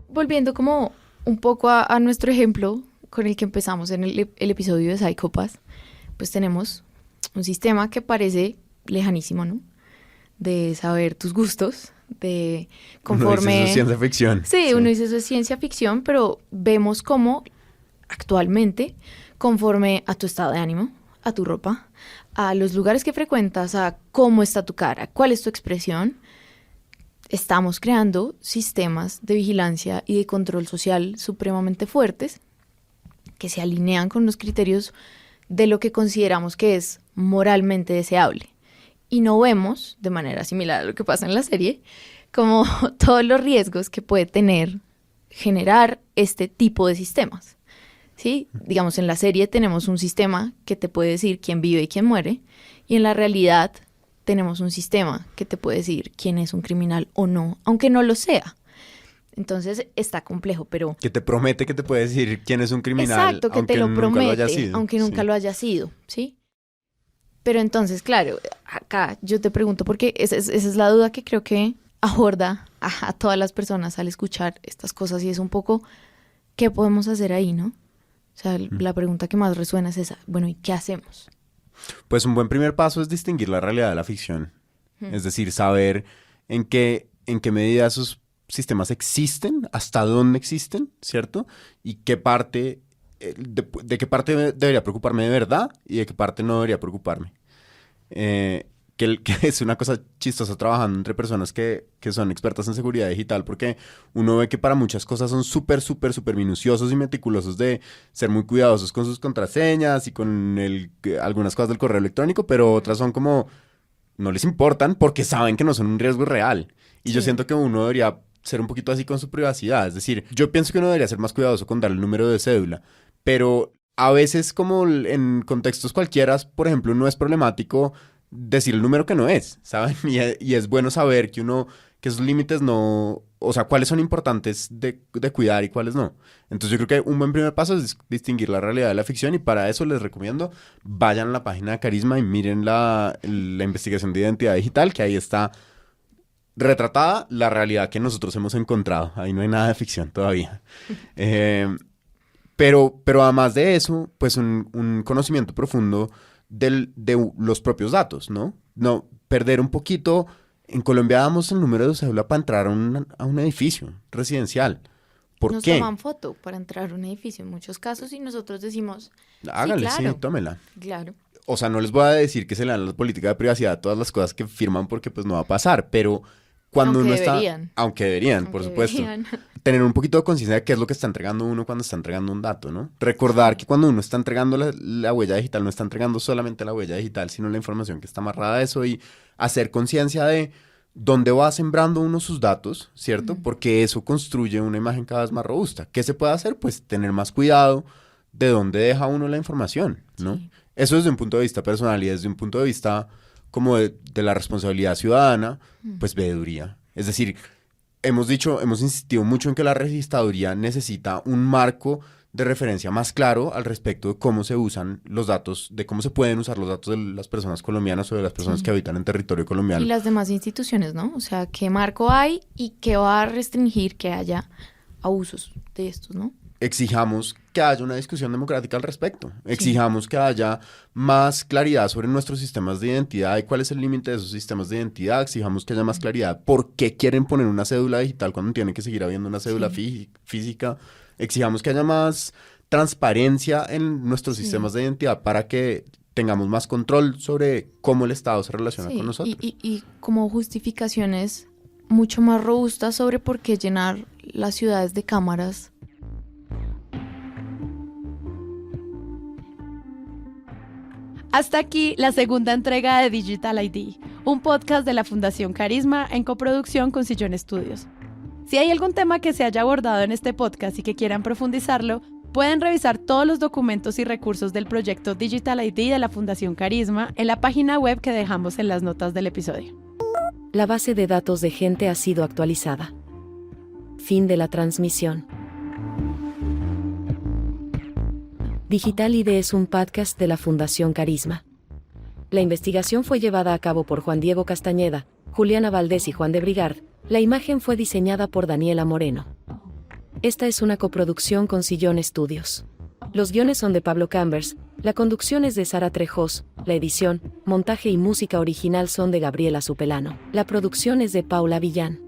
Volviendo como un poco a nuestro ejemplo con el que empezamos en el episodio de Psycho-Pass, pues tenemos un sistema que parece lejanísimo, ¿no? De saber tus gustos, de conforme...
Uno dice eso es ciencia ficción.
Sí, uno dice eso es ciencia ficción, pero vemos cómo actualmente, conforme a tu estado de ánimo, a tu ropa, a los lugares que frecuentas, a cómo está tu cara, cuál es tu expresión, estamos creando sistemas de vigilancia y de control social supremamente fuertes que se alinean con los criterios de lo que consideramos que es moralmente deseable. Y no vemos, de manera similar a lo que pasa en la serie, como todos los riesgos que puede generar este tipo de sistemas. ¿Sí? Digamos, en la serie tenemos un sistema que te puede decir quién vive y quién muere, y en la realidad tenemos un sistema que te puede decir quién es un criminal o no, aunque no lo sea. Entonces está complejo, pero...
Que te promete que te puede decir quién es un criminal,
exacto, que
aunque
te lo
nunca
promete,
lo haya sido.
aunque nunca
Sí.
lo haya sido, ¿sí? Pero entonces, claro, acá yo te pregunto, porque esa es la duda que creo que aborda a todas las personas al escuchar estas cosas, y es un poco, ¿qué podemos hacer ahí, no? O sea, la pregunta que más resuena es esa, bueno, ¿y qué hacemos?
Pues un buen primer paso es distinguir la realidad de la ficción. Es decir, saber en qué medida esos sistemas existen, hasta dónde existen, ¿cierto? Y qué parte, de qué parte debería preocuparme de verdad y de qué parte no debería preocuparme. Que es una cosa chistosa trabajando entre personas que son expertas en seguridad digital, porque uno ve que para muchas cosas son súper minuciosos y meticulosos de ser muy cuidadosos con sus contraseñas y con algunas cosas del correo electrónico, pero otras son como, no les importan porque saben que no son un riesgo real. Y yo siento que uno debería ser un poquito así con su privacidad. Es decir, yo pienso que uno debería ser más cuidadoso con dar el número de cédula, pero a veces como en contextos cualquiera, por ejemplo, no es problemático decir el número que no es, ¿saben? Y es bueno saber que esos límites no, o sea, cuáles son importantes de cuidar y cuáles no. Entonces yo creo que un buen primer paso es distinguir la realidad de la ficción, y para eso les recomiendo, vayan a la página de Carisma y miren la investigación de identidad digital, que ahí está retratada la realidad que nosotros hemos encontrado. Ahí no hay nada de ficción todavía. Pero además de eso, pues un conocimiento profundo de los propios datos, ¿no? No perder un poquito. En Colombia damos el número de cédula para entrar a un edificio residencial. ¿Por qué?
Nos toman foto para entrar a un edificio en muchos casos y nosotros decimos,
hágale,
sí, claro.
Sí, tómela.
Claro.
O sea, no les voy a decir que se le dan la política de privacidad a todas las cosas que firman, porque pues no va a pasar, pero cuando
Aunque
uno
deberían.
está... Aunque deberían, por supuesto.
Deberían.
Tener un poquito de conciencia de qué es lo que está entregando uno cuando está entregando un dato, ¿no? Recordar que cuando uno está entregando la huella digital, no está entregando solamente la huella digital, sino la información que está amarrada a eso, y hacer conciencia de dónde va sembrando uno sus datos, ¿cierto? Porque eso construye una imagen cada vez más robusta. ¿Qué se puede hacer? Pues tener más cuidado de dónde deja uno la información, ¿no? Sí. Eso desde un punto de vista personal, y desde un punto de vista como de la responsabilidad ciudadana, pues veeduría. Es decir, hemos insistido mucho en que la registraduría necesita un marco de referencia más claro al respecto de cómo se usan los datos, de cómo se pueden usar los datos de las personas colombianas o de las personas que habitan en territorio colombiano.
Y las demás instituciones, ¿no? O sea, ¿qué marco hay y qué va a restringir que haya abusos de estos, ¿no?
Exijamos que haya una discusión democrática al respecto. Exijamos que haya más claridad sobre nuestros sistemas de identidad y cuál es el límite de esos sistemas de identidad. Exijamos que haya más claridad por qué quieren poner una cédula digital cuando tiene que seguir habiendo una cédula física. Exijamos que haya más transparencia en nuestros sistemas de identidad para que tengamos más control sobre cómo el Estado se relaciona con nosotros.
Y como justificaciones mucho más robustas sobre por qué llenar las ciudades de cámaras.
Hasta aquí la segunda entrega de Digital ID, un podcast de la Fundación Carisma en coproducción con Sillón Estudios. Si hay algún tema que se haya abordado en este podcast y que quieran profundizarlo, pueden revisar todos los documentos y recursos del proyecto Digital ID de la Fundación Carisma en la página web que dejamos en las notas del episodio.
La base de datos de gente ha sido actualizada. Fin de la transmisión. Digital ID es un podcast de la Fundación Carisma. La investigación fue llevada a cabo por Juan Diego Castañeda, Juliana Valdés y Juan de Brigard. La imagen fue diseñada por Daniela Moreno. Esta es una coproducción con Sillón Estudios. Los guiones son de Pablo Cambers, la conducción es de Sara Trejos, la edición, montaje y música original son de Gabriela Supelano. La producción es de Paula Villán.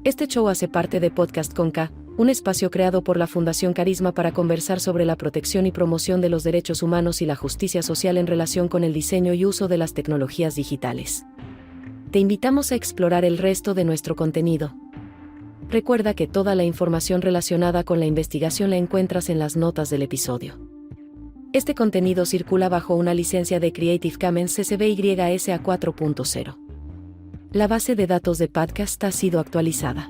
Este show hace parte de Podcast con K, un espacio creado por la Fundación Carisma para conversar sobre la protección y promoción de los derechos humanos y la justicia social en relación con el diseño y uso de las tecnologías digitales. Te invitamos a explorar el resto de nuestro contenido. Recuerda que toda la información relacionada con la investigación la encuentras en las notas del episodio. Este contenido circula bajo una licencia de Creative Commons CC BY SA 4.0. La base de datos de podcast ha sido actualizada.